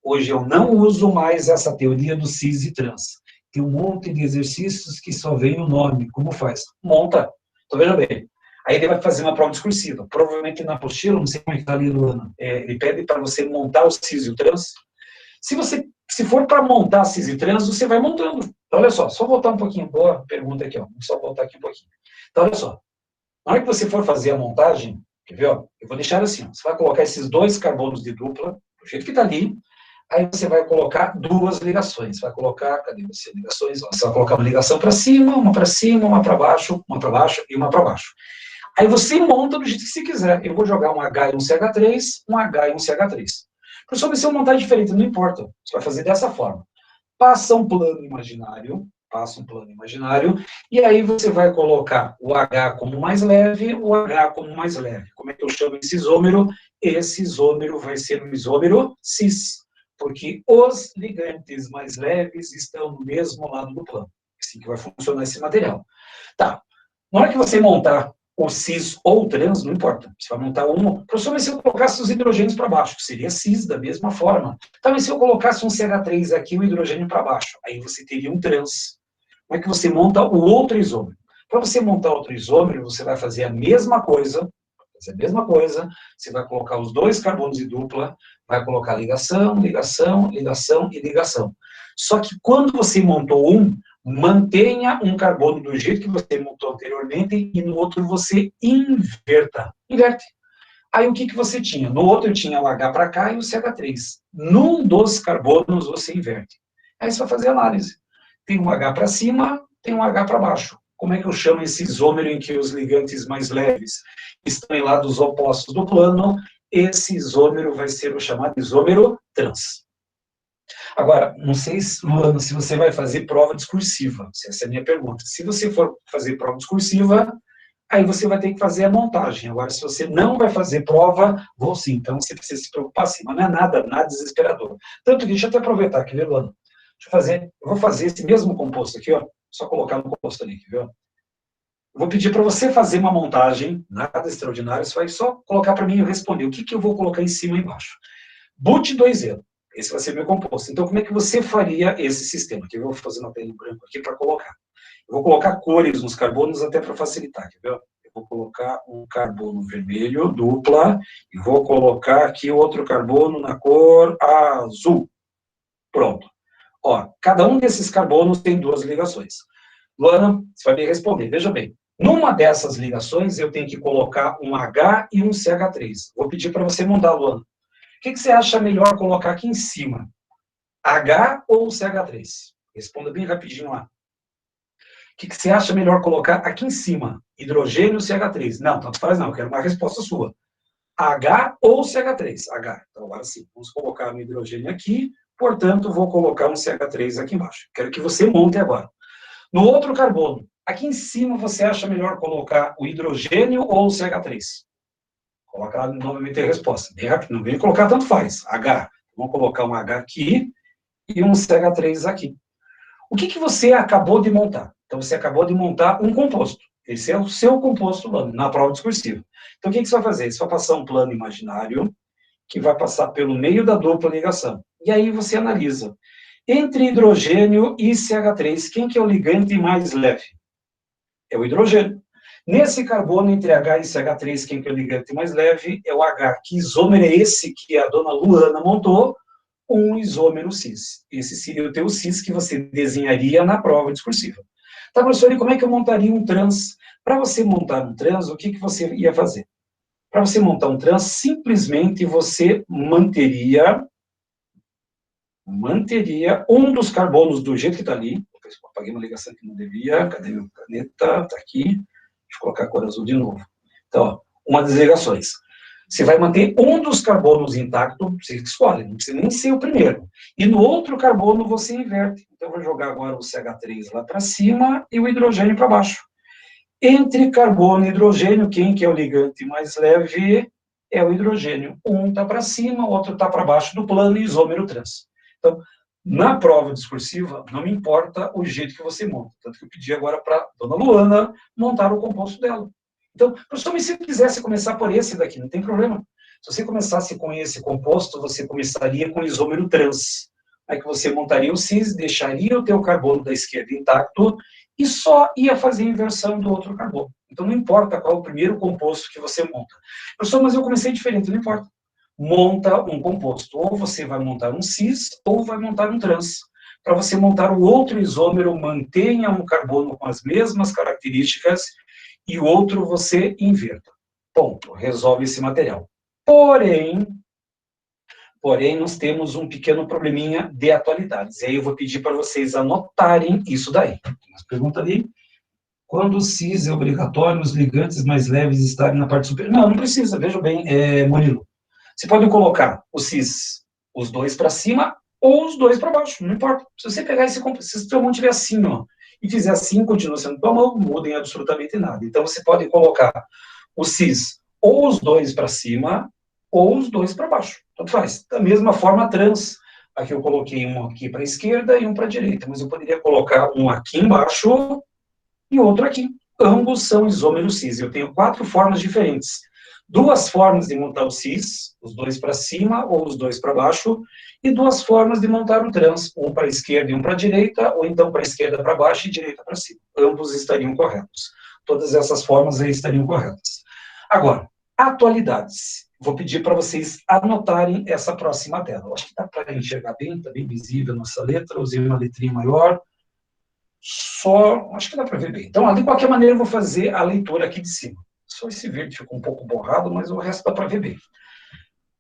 Hoje eu não uso mais essa teoria do cis e trans. Tem um monte de exercícios que só vem o nome. Como faz? Monta. Então, veja bem. Aí ele vai fazer uma prova discursiva. Provavelmente na apostila, não sei como é que está ali, Luana, ele pede para você montar o cis e o trans. Se for para montar cis e trans, você vai montando. Então, olha só voltar um pouquinho. Boa pergunta aqui, ó. Vamos só voltar aqui um pouquinho. Então, olha só. Na hora que você for fazer a montagem, quer ver, ó? Eu vou deixar assim, ó. Você vai colocar esses dois carbonos de dupla, do jeito que está ali. Aí você vai colocar duas ligações. Vai colocar, cadê você? Ligações, ó. Você vai colocar uma ligação para cima, uma para baixo e uma para baixo. Aí você monta do jeito que você quiser. Eu vou jogar um H e um CH3, um H e um CH3. Professor, mas se eu montar diferente, não importa. Você vai fazer dessa forma. Passa um plano imaginário, e aí você vai colocar o H como mais leve, o H como mais leve. Como é que eu chamo esse isômero? Esse isômero vai ser um isômero cis, porque os ligantes mais leves estão no mesmo lado do plano. Assim que vai funcionar esse material. Tá. Na hora que você montar o cis ou o trans, não importa. Você vai montar um. Professor, mas se eu colocasse os hidrogênios para baixo, seria cis da mesma forma. Então, mas se eu colocasse um CH3 aqui, o hidrogênio para baixo, aí você teria um trans. Como é que você monta o outro isômero? Para você montar outro isômero, você vai fazer a mesma coisa, você vai colocar os dois carbonos de dupla, vai colocar ligação, ligação, ligação e ligação. Só que quando você montou um, mantenha um carbono do jeito que você montou anteriormente e no outro você inverta. Inverte. Aí o que você tinha? No outro eu tinha o H para cá e o CH3. Num dos carbonos você inverte. Aí você vai fazer análise. Tem um H para cima, tem um H para baixo. Como é que eu chamo esse isômero em que os ligantes mais leves estão em lados opostos do plano? Esse isômero vai ser o chamado isômero trans. Agora, não sei, Luana, se você vai fazer prova discursiva. Essa é a minha pergunta. Se você for fazer prova discursiva, aí você vai ter que fazer a montagem. Agora, se você não vai fazer prova, vou sim. Então, você precisa se preocupar sim. Mas não é nada desesperador. Tanto que, deixa eu até aproveitar aqui, Luana. Eu vou fazer esse mesmo composto aqui, ó, só colocar no composto ali, viu? Vou pedir para você fazer uma montagem, nada extraordinário, você vai só colocar para mim e responder o que eu vou colocar em cima e embaixo. But2E, esse vai ser meu composto. Então, como é que você faria esse sistema? Que eu vou fazer uma tela em branco aqui para colocar. Eu vou colocar cores nos carbonos até para facilitar, quer ver? Eu vou colocar um carbono vermelho, dupla, e vou colocar aqui outro carbono na cor azul. Pronto. Ó, cada um desses carbonos tem duas ligações. Luana, você vai me responder. Veja bem, numa dessas ligações eu tenho que colocar um H e um CH3. Vou pedir para você montar, Luana. O que você acha melhor colocar aqui em cima? H ou CH3? Responda bem rapidinho lá. O que você acha melhor colocar aqui em cima? Hidrogênio ou CH3? Não, tanto faz não, eu quero uma resposta sua. H ou CH3? H. Então, agora sim, vamos colocar um hidrogênio aqui, portanto, vou colocar um CH3 aqui embaixo. Quero que você monte agora. No outro carbono, aqui em cima, você acha melhor colocar o hidrogênio ou o CH3? Coloca lá novamente a resposta. Bem rápido, não vem colocar, tanto faz. H. Vamos colocar um H aqui e um CH3 aqui. O que você acabou de montar? Então, você acabou de montar um composto. Esse é o seu composto na prova discursiva. Então, o que você vai fazer? Você vai passar um plano imaginário que vai passar pelo meio da dupla ligação. E aí você analisa. Entre hidrogênio e CH3, quem que é o ligante mais leve? É o hidrogênio. Nesse carbono, entre H e CH3, quem que é o ligante mais leve? É o H. Que isômero é esse que a dona Luana montou? Um isômero cis. Esse seria o teu cis que você desenharia na prova discursiva. Tá, professor, e como é que eu montaria um trans? Para você montar um trans, o que você ia fazer? Para você montar um trans, simplesmente você manteria um dos carbonos do jeito que está ali. Apaguei uma ligação que não devia. Cadê meu caneta? Está aqui. Deixa eu colocar a cor azul de novo. Então, ó, uma das ligações. Você vai manter um dos carbonos intacto, você escolhe, não precisa nem ser o primeiro. E no outro carbono você inverte. Então, eu vou jogar agora o CH3 lá para cima e o hidrogênio para baixo. Entre carbono e hidrogênio, quem que é o ligante mais leve? É o hidrogênio. Um está para cima, o outro está para baixo do plano isômero trans. Então, na prova discursiva, não me importa o jeito que você monta. Tanto que eu pedi agora para a dona Luana montar o composto dela. Então, professor, mas se eu quisesse começar por esse daqui, não tem problema. Se você começasse com esse composto, você começaria com isômero trans. Aí que você montaria o cis, deixaria o teu carbono da esquerda intacto e só ia fazer a inversão do outro carbono. Então, não importa qual é o primeiro composto que você monta. Professor, mas eu comecei diferente, não importa. Monta um composto. Ou você vai montar um cis, ou vai montar um trans. Para você montar o outro isômero, mantenha um carbono com as mesmas características e o outro você inverta. Ponto. Resolve esse material. Porém, nós temos um pequeno probleminha de atualidades. E aí eu vou pedir para vocês anotarem isso daí. Mas pergunta ali. Quando o cis é obrigatório, os ligantes mais leves estarem na parte superior? Não, não precisa, veja bem, Murilo. Você pode colocar o cis, os dois para cima ou os dois para baixo, não importa. Se você pegar esse composto, se o seu mão estiver assim, ó, e fizer assim, continua sendo tua mão, não mudem absolutamente nada. Então, você pode colocar o cis ou os dois para cima ou os dois para baixo. Tanto faz. Da mesma forma, trans. Aqui eu coloquei um aqui para a esquerda e um para a direita, mas eu poderia colocar um aqui embaixo e outro aqui. Ambos são isômeros cis. Eu tenho 4 formas diferentes. 2 formas de montar o cis, os dois para cima ou os dois para baixo, e 2 formas de montar o trans, um para a esquerda e um para a direita, ou então para a esquerda para baixo e direita para cima. Ambos estariam corretos. Todas essas formas aí estariam corretas. Agora, atualidades. Vou pedir para vocês anotarem essa próxima tela. Eu acho que dá para enxergar bem, está bem visível a nossa letra, usei uma letrinha maior. Acho que dá para ver bem. Então, de qualquer maneira, eu vou fazer a leitura aqui de cima. Só esse verde ficou um pouco borrado, mas o resto dá para ver bem.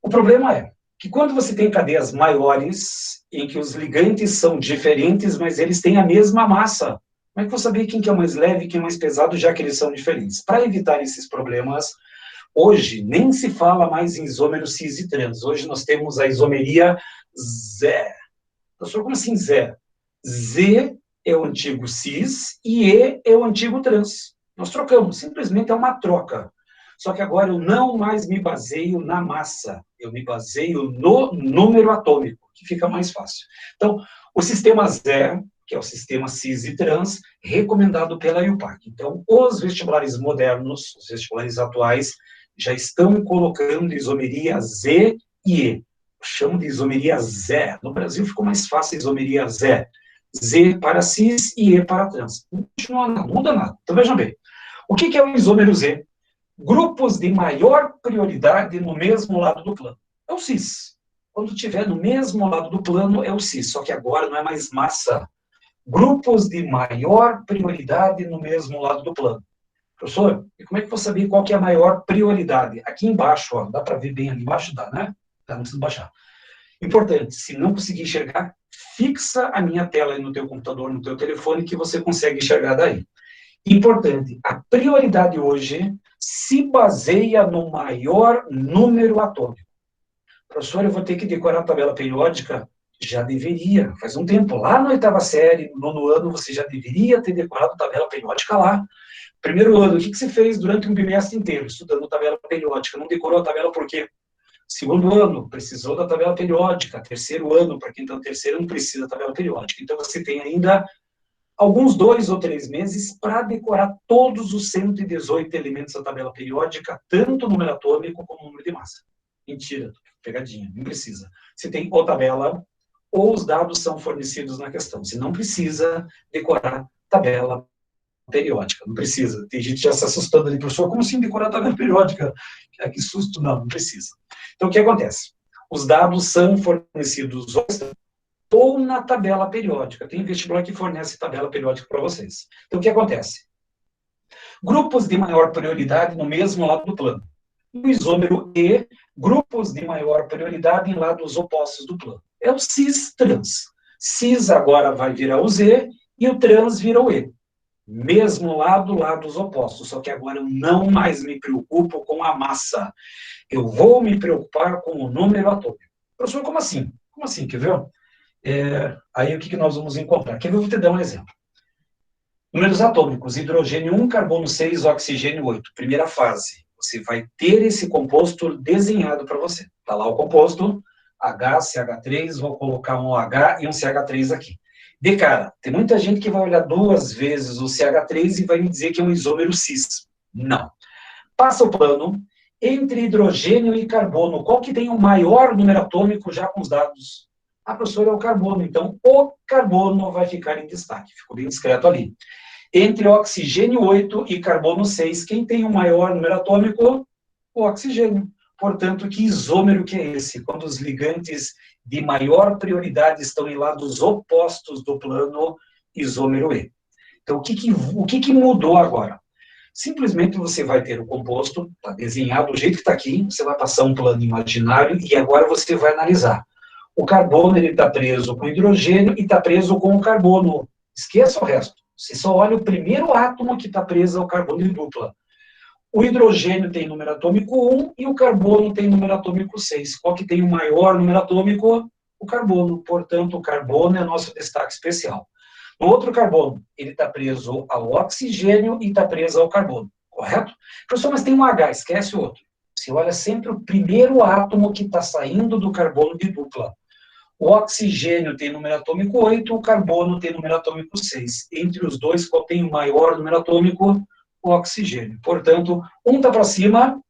O problema é que quando você tem cadeias maiores, em que os ligantes são diferentes, mas eles têm a mesma massa, como é que eu vou saber quem que é mais leve e quem é mais pesado, já que eles são diferentes? Para evitar esses problemas, hoje nem se fala mais em isômero cis e trans. Hoje nós temos a isomeria Z. Professor, como assim Z? Z é o antigo cis e E é o antigo trans. Nós trocamos, simplesmente é uma troca. Só que agora eu não mais me baseio na massa, eu me baseio no número atômico, que fica mais fácil. Então, O sistema ZE, que é o sistema cis e trans, recomendado pela IUPAC. Então, os vestibulares modernos, os vestibulares atuais, já estão colocando isomeria Z e E. Eu chamo de isomeria Z. No Brasil ficou mais fácil isomeria Z. Z para cis e E para trans. Não continua nada, não muda nada. Então, vejam bem. O que é o isômero Z? Grupos de maior prioridade no mesmo lado do plano. É o cis. Quando estiver no mesmo lado do plano, é o cis. Só que agora não é mais massa. Grupos de maior prioridade no mesmo lado do plano. Professor, e como é que eu vou saber qual que é a maior prioridade? Aqui embaixo, ó, dá para ver bem ali embaixo? Dá, né? Tá, não precisa baixar. Importante, se não conseguir enxergar, fixa a minha tela aí no teu computador, no teu telefone, que você consegue enxergar daí. Importante, a prioridade hoje se baseia no maior número atômico. Professor, eu vou ter que decorar a tabela periódica? Já deveria, faz um tempo. Lá na 8ª série, no 9º ano, você já deveria ter decorado a tabela periódica lá. Primeiro ano, o que você fez durante um bimestre inteiro, estudando tabela periódica? Não decorou a tabela por quê? Segundo ano, precisou da tabela periódica. Terceiro ano, para quem está no terceiro, não precisa da tabela periódica. Então, você tem ainda alguns 2 ou 3 meses para decorar todos os 118 elementos da tabela periódica, tanto o número atômico como o número de massa. Mentira, pegadinha, não precisa. Você tem ou tabela, ou os dados são fornecidos na questão. Você não precisa decorar tabela periódica, não precisa. Tem gente já se assustando ali, professor, como assim decorar a tabela periódica? Que susto, não precisa. Então, o que acontece? Os dados são fornecidos ou na tabela periódica. Tem vestibular que fornece tabela periódica para vocês. Então, o que acontece? Grupos de maior prioridade no mesmo lado do plano. No isômero E, grupos de maior prioridade em lados opostos do plano. É o cis-trans. Cis agora vai virar o Z e o trans vira o E. Mesmo lado, lados opostos. Só que agora eu não mais me preocupo com a massa. Eu vou me preocupar com o número atômico. Professor, como assim? Como assim? Quer ver? Aí o que nós vamos encontrar? Quer ver? Eu vou te dar um exemplo. Números atômicos: hidrogênio 1, carbono 6, oxigênio 8. Primeira fase. Você vai ter esse composto desenhado para você. Está lá o composto, HCH3, vou colocar um H e um CH3 aqui. De cara, tem muita gente que vai olhar 2 vezes o CH3 e vai me dizer que é um isômero cis. Não. Passa o plano. Entre hidrogênio e carbono, qual que tem o maior número atômico já com os dados? Ah, professor, é o carbono. Então, o carbono vai ficar em destaque. Ficou bem discreto ali. Entre oxigênio 8 e carbono 6, quem tem o maior número atômico? O oxigênio. Portanto, que isômero que é esse? Quando os ligantes de maior prioridade estão em lados opostos do plano, isômero E. Então, o que mudou agora? Simplesmente você vai ter o composto, está desenhado do jeito que está aqui, você vai passar um plano imaginário e agora você vai analisar. O carbono está preso com o hidrogênio e está preso com o carbono. Esqueça o resto. Você só olha o primeiro átomo que está preso ao carbono de dupla. O hidrogênio tem número atômico 1 e o carbono tem número atômico 6. Qual que tem o maior número atômico? O carbono. Portanto, o carbono é nosso destaque especial. No outro carbono, ele está preso ao oxigênio e está preso ao carbono. Correto? Professor, mas tem um H, esquece o outro. Você olha sempre o primeiro átomo que está saindo do carbono de dupla. O oxigênio tem número atômico 8, o carbono tem número atômico 6. Entre os dois, qual tem o maior número atômico? O oxigênio. Portanto, um está para cima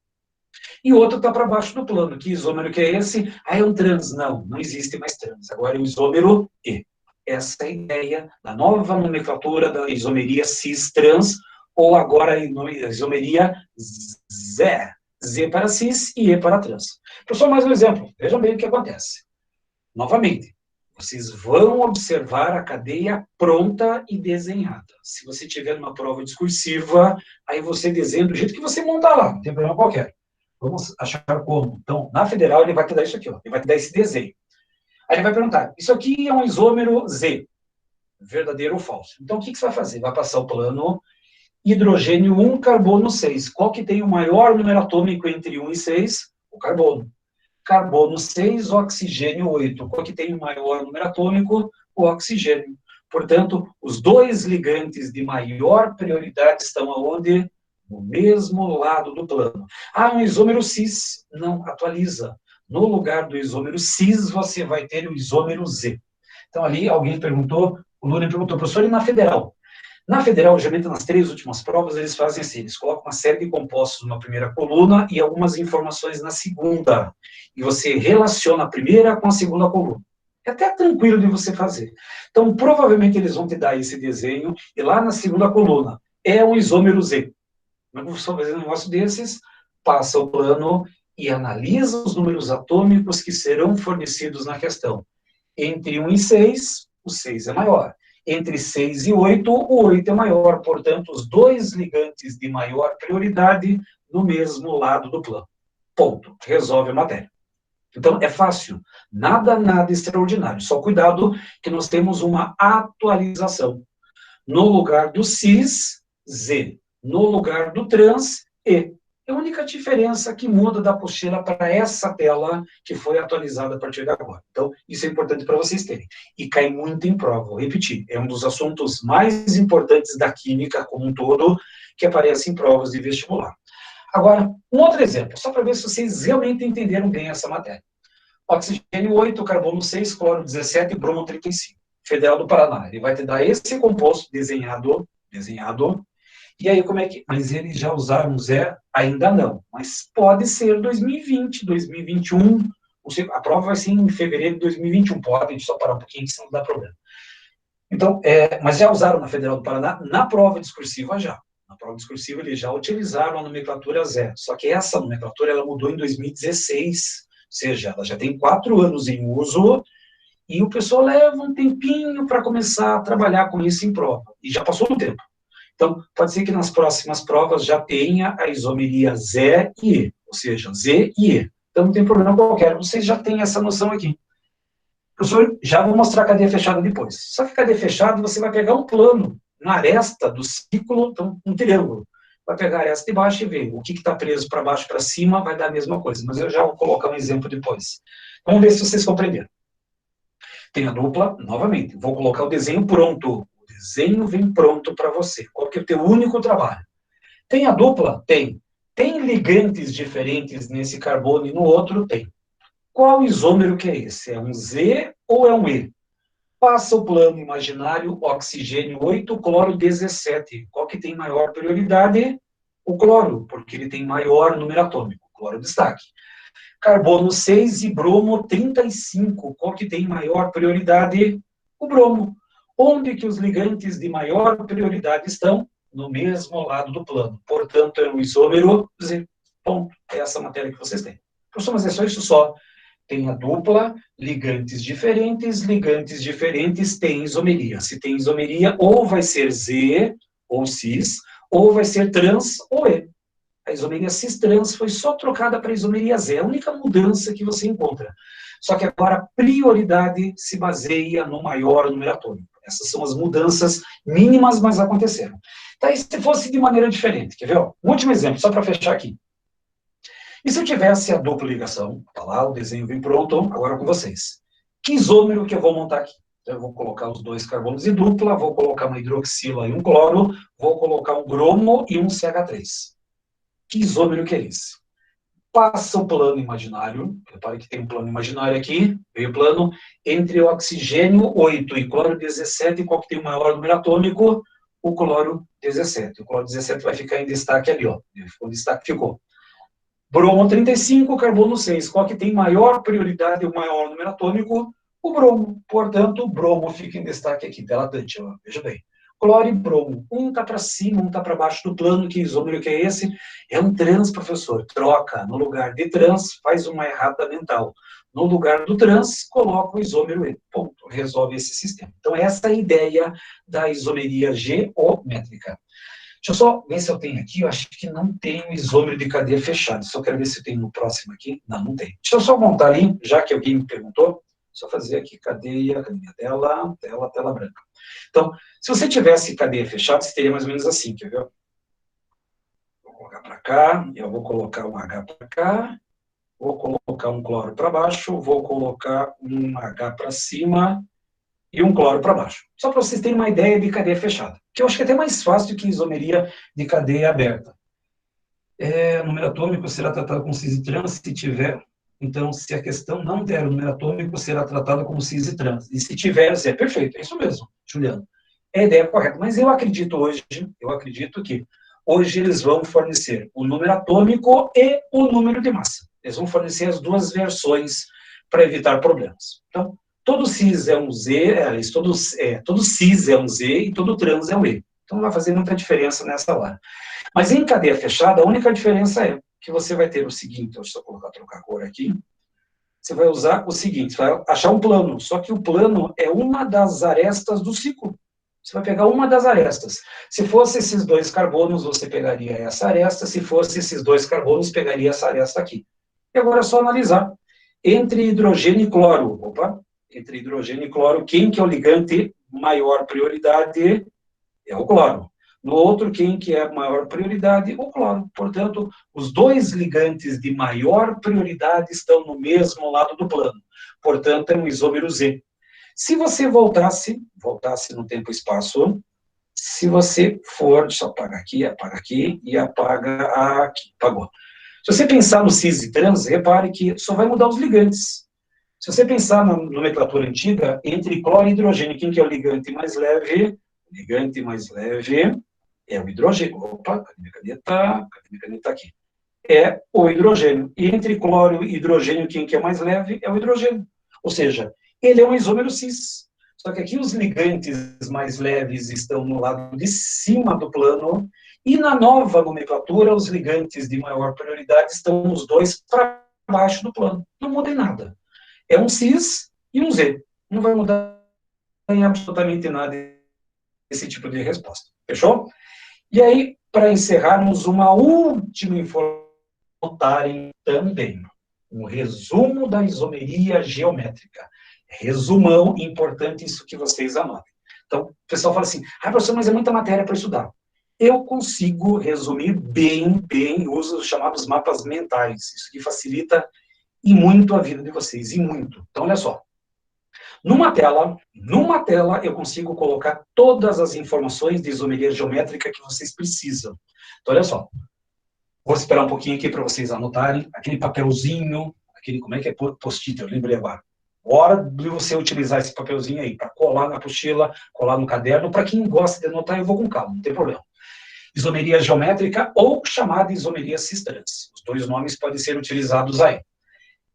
e o outro está para baixo do plano. Que isômero que é esse? Ah, é um trans. Não, não existe mais trans. Agora é o isômero E. Essa é a ideia da nova nomenclatura da isomeria cis-trans, ou agora a isomeria Z. Z para cis e E para trans. Professor, mais um exemplo. Vejam bem o que acontece. Novamente, vocês vão observar a cadeia pronta e desenhada. Se você tiver uma prova discursiva, aí você desenha do jeito que você montar lá, não tem problema qualquer. Vamos achar como. Então, na federal, ele vai te dar isso aqui, ó. Ele vai te dar esse desenho. Aí ele vai perguntar, isso aqui é um isômero Z, verdadeiro ou falso? Então, o que você vai fazer? Vai passar o plano hidrogênio 1, carbono 6. Qual que tem o maior número atômico entre 1 e 6? O carbono. Carbono 6, oxigênio 8. Qual que tem o maior número atômico? O oxigênio. Portanto, os dois ligantes de maior prioridade estão aonde? No mesmo lado do plano. Ah, um isômero cis. Não, atualiza. No lugar do isômero cis, você vai ter o isômero Z. Então, ali, alguém perguntou, o Lúcio perguntou, professor, e na federal? Na federal, geralmente, nas 3 últimas provas, eles fazem assim, eles colocam uma série de compostos na primeira coluna e algumas informações na segunda. E você relaciona a primeira com a segunda coluna. É até tranquilo de você fazer. Então, provavelmente, eles vão te dar esse desenho, e lá na segunda coluna, é um isômero Z. Mas você vai fazer um negócio desses, passa o plano e analisa os números atômicos que serão fornecidos na questão. Entre 1 e 6, o 6 é maior. Entre 6 e 8, o 8 é maior. Portanto, os dois ligantes de maior prioridade no mesmo lado do plano. Ponto. Resolve a matéria. Então, é fácil. Nada extraordinário. Só cuidado que nós temos uma atualização. No lugar do cis, Z. No lugar do trans, E. É a única diferença que muda da apostila para essa tela que foi atualizada a partir de agora. Então, isso é importante para vocês terem. E cai muito em prova, vou repetir. É um dos assuntos mais importantes da química como um todo, que aparece em provas de vestibular. Agora, um outro exemplo, só para ver se vocês realmente entenderam bem essa matéria. Oxigênio 8, carbono 6, cloro 17 e bromo 35. Federal do Paraná. Ele vai te dar esse composto desenhado, e aí como é que... Mas eles já usaram Zé? Ainda não. Mas pode ser 2020, 2021. A prova vai ser em fevereiro de 2021. Pode, a gente só parar um pouquinho, que senão não dá problema. Então, mas já usaram na Federal do Paraná? Na prova discursiva, já. Na prova discursiva, eles já utilizaram a nomenclatura Zé. Só que essa nomenclatura, ela mudou em 2016. Ou seja, ela já tem 4 anos em uso, e o pessoal leva um tempinho para começar a trabalhar com isso em prova. E já passou o tempo. Então, pode ser que nas próximas provas já tenha a isomeria Zé e E, ou seja, Z e E. Então, não tem problema qualquer, vocês já têm essa noção aqui. Professor, já vou mostrar a cadeia fechada depois. Só que a cadeia fechada, você vai pegar um plano, uma aresta do ciclo, então, um triângulo. Vai pegar a aresta de baixo e ver o que está preso para baixo e para cima, vai dar a mesma coisa. Mas eu já vou colocar um exemplo depois. Vamos ver se vocês compreenderam. Tem a dupla, novamente, vou colocar o desenho pronto. O desenho vem pronto para você. Qual que é o teu único trabalho? Tem a dupla? Tem. Tem ligantes diferentes nesse carbono e no outro? Tem. Qual isômero que é esse? É um Z ou é um E? Passa o plano imaginário, oxigênio 8, cloro 17. Qual que tem maior prioridade? O cloro, porque ele tem maior número atômico. Cloro destaque. Carbono 6 e bromo 35. Qual que tem maior prioridade? O bromo. Onde que os ligantes de maior prioridade estão? No mesmo lado do plano. Portanto, é o isômero Z. Ponto. É essa matéria que vocês têm. Professor, mas é só isso só. Tem a dupla, ligantes diferentes têm isomeria. Se tem isomeria, ou vai ser Z, ou cis, ou vai ser trans, ou E. A isomeria cis-trans foi só trocada para a isomeria Z, é a única mudança que você encontra. Só que agora a prioridade se baseia no maior número atômico. Essas são as mudanças mínimas, mas aconteceram. Então, e se fosse de maneira diferente? Quer ver? Um último exemplo, só para fechar aqui. E se eu tivesse a dupla ligação, tá lá, o desenho vem pronto, agora com vocês. Que isômero que eu vou montar aqui? Então, eu vou colocar os 2 carbonos de dupla, vou colocar uma hidroxila e um cloro, vou colocar um bromo e um CH3. Que isômero que é esse? Passa o plano imaginário, repare que tem um plano imaginário aqui, veio o plano, entre o oxigênio 8 e cloro 17, qual que tem o maior número atômico? O cloro 17. O cloro 17 vai ficar em destaque ali, ó. O destaque ficou. Bromo 35, carbono 6. Qual que tem maior prioridade, o maior número atômico? O bromo. Portanto, o bromo fica em destaque aqui, tela touch, ó. Veja bem. Cloro e bromo. Um está para cima, um está para baixo do plano. Que isômero que é esse? É um trans, professor. Troca. No lugar de trans, faz uma errata mental. No lugar do trans, coloca o isômero E. Ponto. Resolve esse sistema. Então, essa é a ideia da isomeria geométrica. Deixa eu só ver se eu tenho aqui. Eu acho que não tem o isômero de cadeia fechada. Só quero ver se eu tenho no próximo aqui. Não, não tem. Deixa eu só montar ali, já que alguém me perguntou. Só fazer aqui cadeia, cadê minha tela? Tela branca. Então, se você tivesse cadeia fechada, você teria mais ou menos assim, quer ver? Vou colocar para cá, eu vou colocar um H para cá, vou colocar um cloro para baixo, vou colocar um H para cima e um cloro para baixo. Só para vocês terem uma ideia de cadeia fechada, que eu acho que é até mais fácil do que isomeria de cadeia aberta. Número atômico será tratado com cis e trans se tiver Então, se a questão não der o número atômico, será tratada como cis e trans. E se tiver, é perfeito, é isso mesmo, Juliano. É a ideia correta. Mas eu acredito que hoje eles vão fornecer o número atômico e o número de massa. Eles vão fornecer as duas versões para evitar problemas. Então, todo cis é um Z, todo cis é um Z e todo trans é um E. Então, não vai fazer muita diferença nessa hora. Mas em cadeia fechada, a única diferença é que você vai ter o seguinte, deixa eu só trocar a cor aqui, você vai usar o seguinte, você vai achar um plano, só que o plano é uma das arestas do ciclo. Você vai pegar uma das arestas. Se fosse esses dois carbonos, você pegaria essa aresta, se fosse esses dois carbonos, pegaria essa aresta aqui. E agora é só analisar. Entre hidrogênio e cloro, entre hidrogênio e cloro, quem que é o ligante maior prioridade? É o cloro. No outro, quem que é a maior prioridade? O cloro. Portanto, os dois ligantes de maior prioridade estão no mesmo lado do plano. Portanto, é um isômero Z. Se você voltasse no tempo e espaço, se você for, deixa eu apagar aqui e apaga aqui, apagou. Se você pensar no cis e trans, repare que só vai mudar os ligantes. Se você pensar na nomenclatura antiga, entre cloro e hidrogênio, quem que é o ligante mais leve? O ligante mais leve é o hidrogênio. Opa, cadê minha caneta? Cadê minha caneta aqui? É o hidrogênio. E entre cloro e hidrogênio, quem que é mais leve? É o hidrogênio. Ou seja, ele é um isômero cis. Só que aqui os ligantes mais leves estão no lado de cima do plano, e na nova nomenclatura, os ligantes de maior prioridade estão os dois para baixo do plano. Não muda em nada. É um cis e um Z. Não vai mudar em absolutamente nada esse tipo de resposta. Fechou? E aí, para encerrarmos, uma última informação também. Um resumo da isomeria geométrica. Resumão, importante isso que vocês anotem. Então, o pessoal fala assim, professor, mas é muita matéria para estudar. Eu consigo resumir bem, uso os chamados mapas mentais. Isso que facilita e muito a vida de vocês, e muito. Então, olha só. Numa tela, eu consigo colocar todas as informações de isomeria geométrica que vocês precisam. Então, olha só. Vou esperar um pouquinho aqui para vocês anotarem. Aquele papelzinho, como é que é? Post-it, eu lembrei agora. Hora de você utilizar esse papelzinho aí para colar na apostila, colar no caderno. Para quem gosta de anotar, eu vou com calma, não tem problema. Isomeria geométrica ou chamada isomeria cis-trans. Os dois nomes podem ser utilizados aí.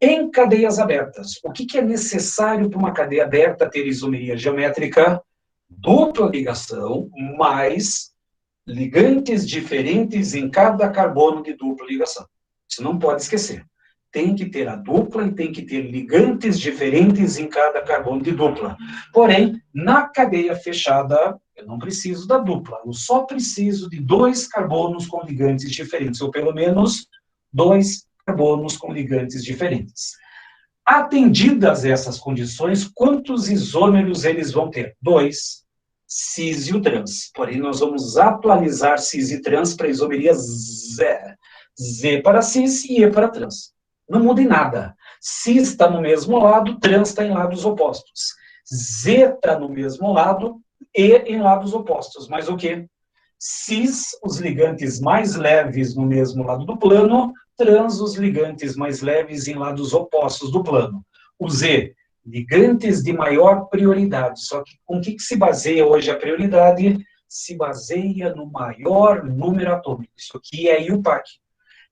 Em cadeias abertas, o que é necessário para uma cadeia aberta ter isomeria geométrica? Dupla ligação, mais ligantes diferentes em cada carbono de dupla ligação. Isso não pode esquecer. Tem que ter a dupla e tem que ter ligantes diferentes em cada carbono de dupla. Porém, na cadeia fechada, eu não preciso da dupla, eu só preciso de dois carbonos com ligantes diferentes, ou pelo menos dois carbonos com ligantes diferentes. Atendidas essas condições, quantos isômeros eles vão ter? 2, cis e o trans. Porém, nós vamos atualizar cis e trans para isomeria Z. Z para cis e E para trans. Não muda em nada. Cis está no mesmo lado, trans está em lados opostos. Z está no mesmo lado, E em lados opostos. Mas o quê? Cis, os ligantes mais leves no mesmo lado do plano, trans, os ligantes mais leves em lados opostos do plano. O Z, ligantes de maior prioridade. Só que com o que se baseia hoje a prioridade? Se baseia no maior número atômico. Isso aqui é IUPAC.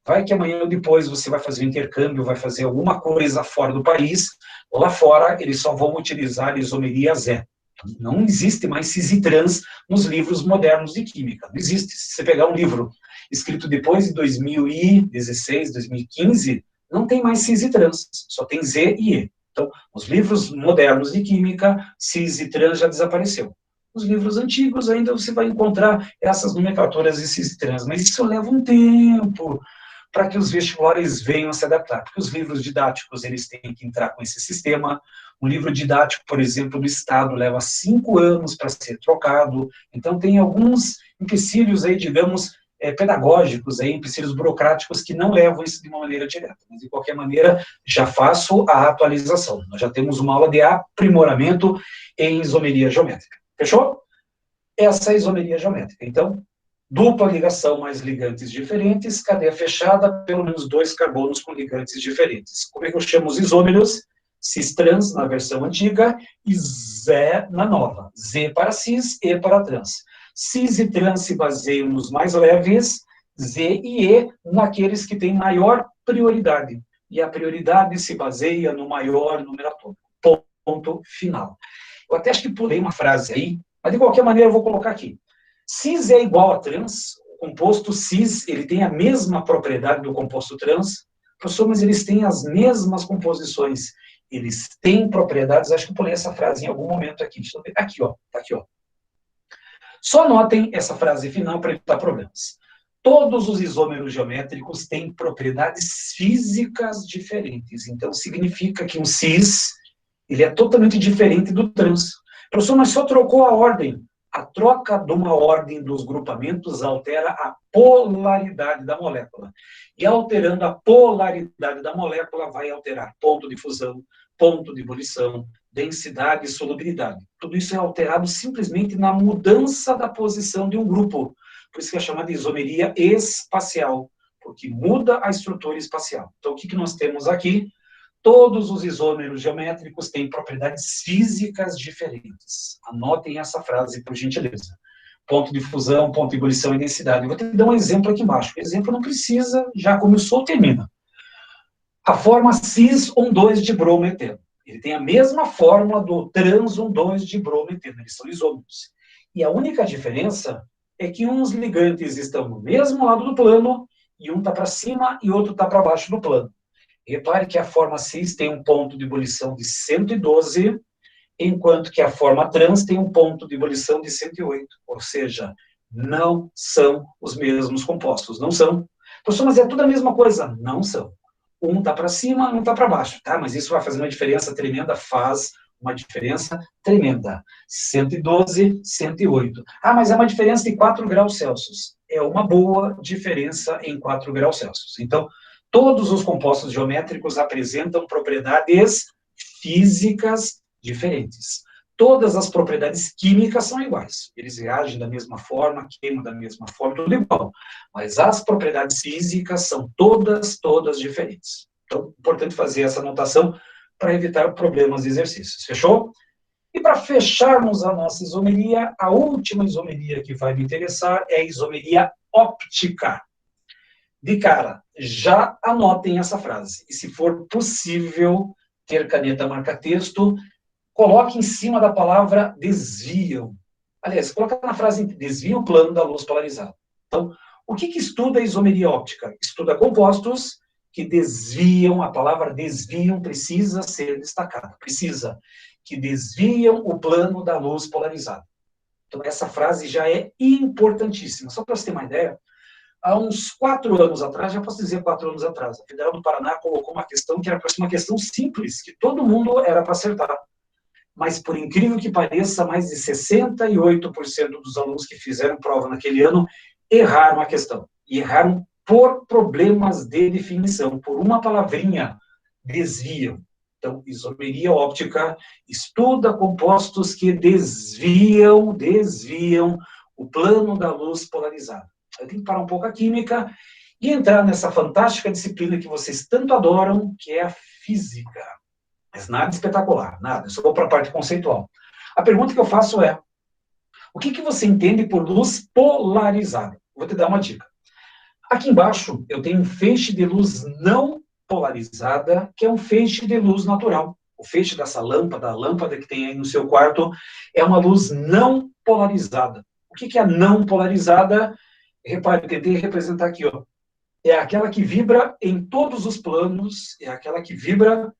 Vai que amanhã ou depois você vai fazer um intercâmbio, vai fazer alguma coisa fora do país, lá fora eles só vão utilizar isomeria Z. Não existe mais cis e trans nos livros modernos de química. Não existe. Se você pegar um livro escrito depois de 2016, 2015, não tem mais cis e trans, só tem Z e E. Então, os livros modernos de química, cis e trans já desapareceu. Nos livros antigos ainda você vai encontrar essas nomenclaturas de cis e trans, mas isso leva um tempo para que os vestibulares venham a se adaptar, porque os livros didáticos, eles têm que entrar com esse sistema. Um livro didático, por exemplo, do Estado, leva 5 anos para ser trocado, então tem alguns empecilhos aí, digamos, pedagógicos, aí, empecilhos burocráticos que não levam isso de uma maneira direta, mas de qualquer maneira, já faço a atualização. Nós já temos uma aula de aprimoramento em isomeria geométrica. Fechou? Essa é a isomeria geométrica. Então, Dupla ligação mais ligantes diferentes, cadeia fechada, pelo menos 2 carbonos com ligantes diferentes. Como é que eu chamo os isômeros? Cis-trans na versão antiga e Z na nova. Z para cis, E para trans. Cis e trans se baseiam nos mais leves, Z e E naqueles que têm maior prioridade. E a prioridade se baseia no maior número atômico. Ponto final. Eu até acho que pulei uma frase aí, mas de qualquer maneira eu vou colocar aqui. Cis é igual a trans, o composto cis ele tem a mesma propriedade do composto trans, professor, mas eles têm as mesmas composições, eles têm propriedades, acho que eu pulei essa frase em algum momento aqui, deixa eu ver, aqui ó, tá aqui ó. Só notem essa frase final para evitar problemas. Todos os isômeros geométricos têm propriedades físicas diferentes, então significa que um cis ele é totalmente diferente do trans. Professor, mas só trocou a ordem. A troca de uma ordem dos grupamentos altera a polaridade da molécula. E alterando a polaridade da molécula, vai alterar ponto de fusão, ponto de ebulição, densidade e solubilidade. Tudo isso é alterado simplesmente na mudança da posição de um grupo. Por isso que é chamada de isomeria espacial, porque muda a estrutura espacial. Então, o que nós temos aqui? Todos os isômeros geométricos têm propriedades físicas diferentes. Anotem essa frase, por gentileza. Ponto de fusão, ponto de ebulição e densidade. Eu vou te dar um exemplo aqui embaixo. O exemplo não precisa, já começou, termina. A forma cis-1,2 de brometeno. Ele tem a mesma fórmula do trans-1,2 de brometeno. Eles são isômeros. E a única diferença é que uns ligantes estão no mesmo lado do plano, e um está para cima e outro está para baixo do plano. Repare que a forma cis tem um ponto de ebulição de 112, enquanto que a forma trans tem um ponto de ebulição de 108. Ou seja, não são os mesmos compostos. Não são. Professor, mas é tudo a mesma coisa. Não são. Um está para cima, um está para baixo. Tá? Mas isso vai fazer uma diferença tremenda? Faz uma diferença tremenda. 112, 108. Ah, mas é uma diferença de 4 graus Celsius. É uma boa diferença em 4 graus Celsius. Então, todos os compostos geométricos apresentam propriedades físicas diferentes. Todas as propriedades químicas são iguais. Eles reagem da mesma forma, queimam da mesma forma, tudo igual. Mas as propriedades físicas são todas diferentes. Então, é importante fazer essa anotação para evitar problemas de exercícios. Fechou? E para fecharmos a nossa isomeria, a última isomeria que vai me interessar é a isomeria óptica. De cara, já anotem essa frase. E se for possível ter caneta marca-texto, coloque em cima da palavra desviam. Aliás, coloca na frase desviam o plano da luz polarizada. Então, o que estuda a isomeria óptica? Estuda compostos que desviam, a palavra desviam precisa ser destacada. Precisa, que desviam o plano da luz polarizada. Então, essa frase já é importantíssima. Só para você ter uma ideia, há uns 4 anos atrás, já posso dizer 4 anos atrás, a Federal do Paraná colocou uma questão que era uma questão simples, que todo mundo era para acertar. Mas, por incrível que pareça, mais de 68% dos alunos que fizeram prova naquele ano erraram a questão. E erraram por problemas de definição, por uma palavrinha, desviam. Então, isomeria óptica estuda compostos que desviam o plano da luz polarizada. Eu tenho que parar um pouco a química e entrar nessa fantástica disciplina que vocês tanto adoram, que é a física. Mas nada espetacular, nada. Eu só vou para a parte conceitual. A pergunta que eu faço é, o que você entende por luz polarizada? Vou te dar uma dica. Aqui embaixo, eu tenho um feixe de luz não polarizada, que é um feixe de luz natural. O feixe dessa lâmpada, a lâmpada que tem aí no seu quarto, é uma luz não polarizada. O que é a não polarizada? Repare, eu tentei representar aqui, ó. É aquela que vibra em todos os planos, é aquela que vibra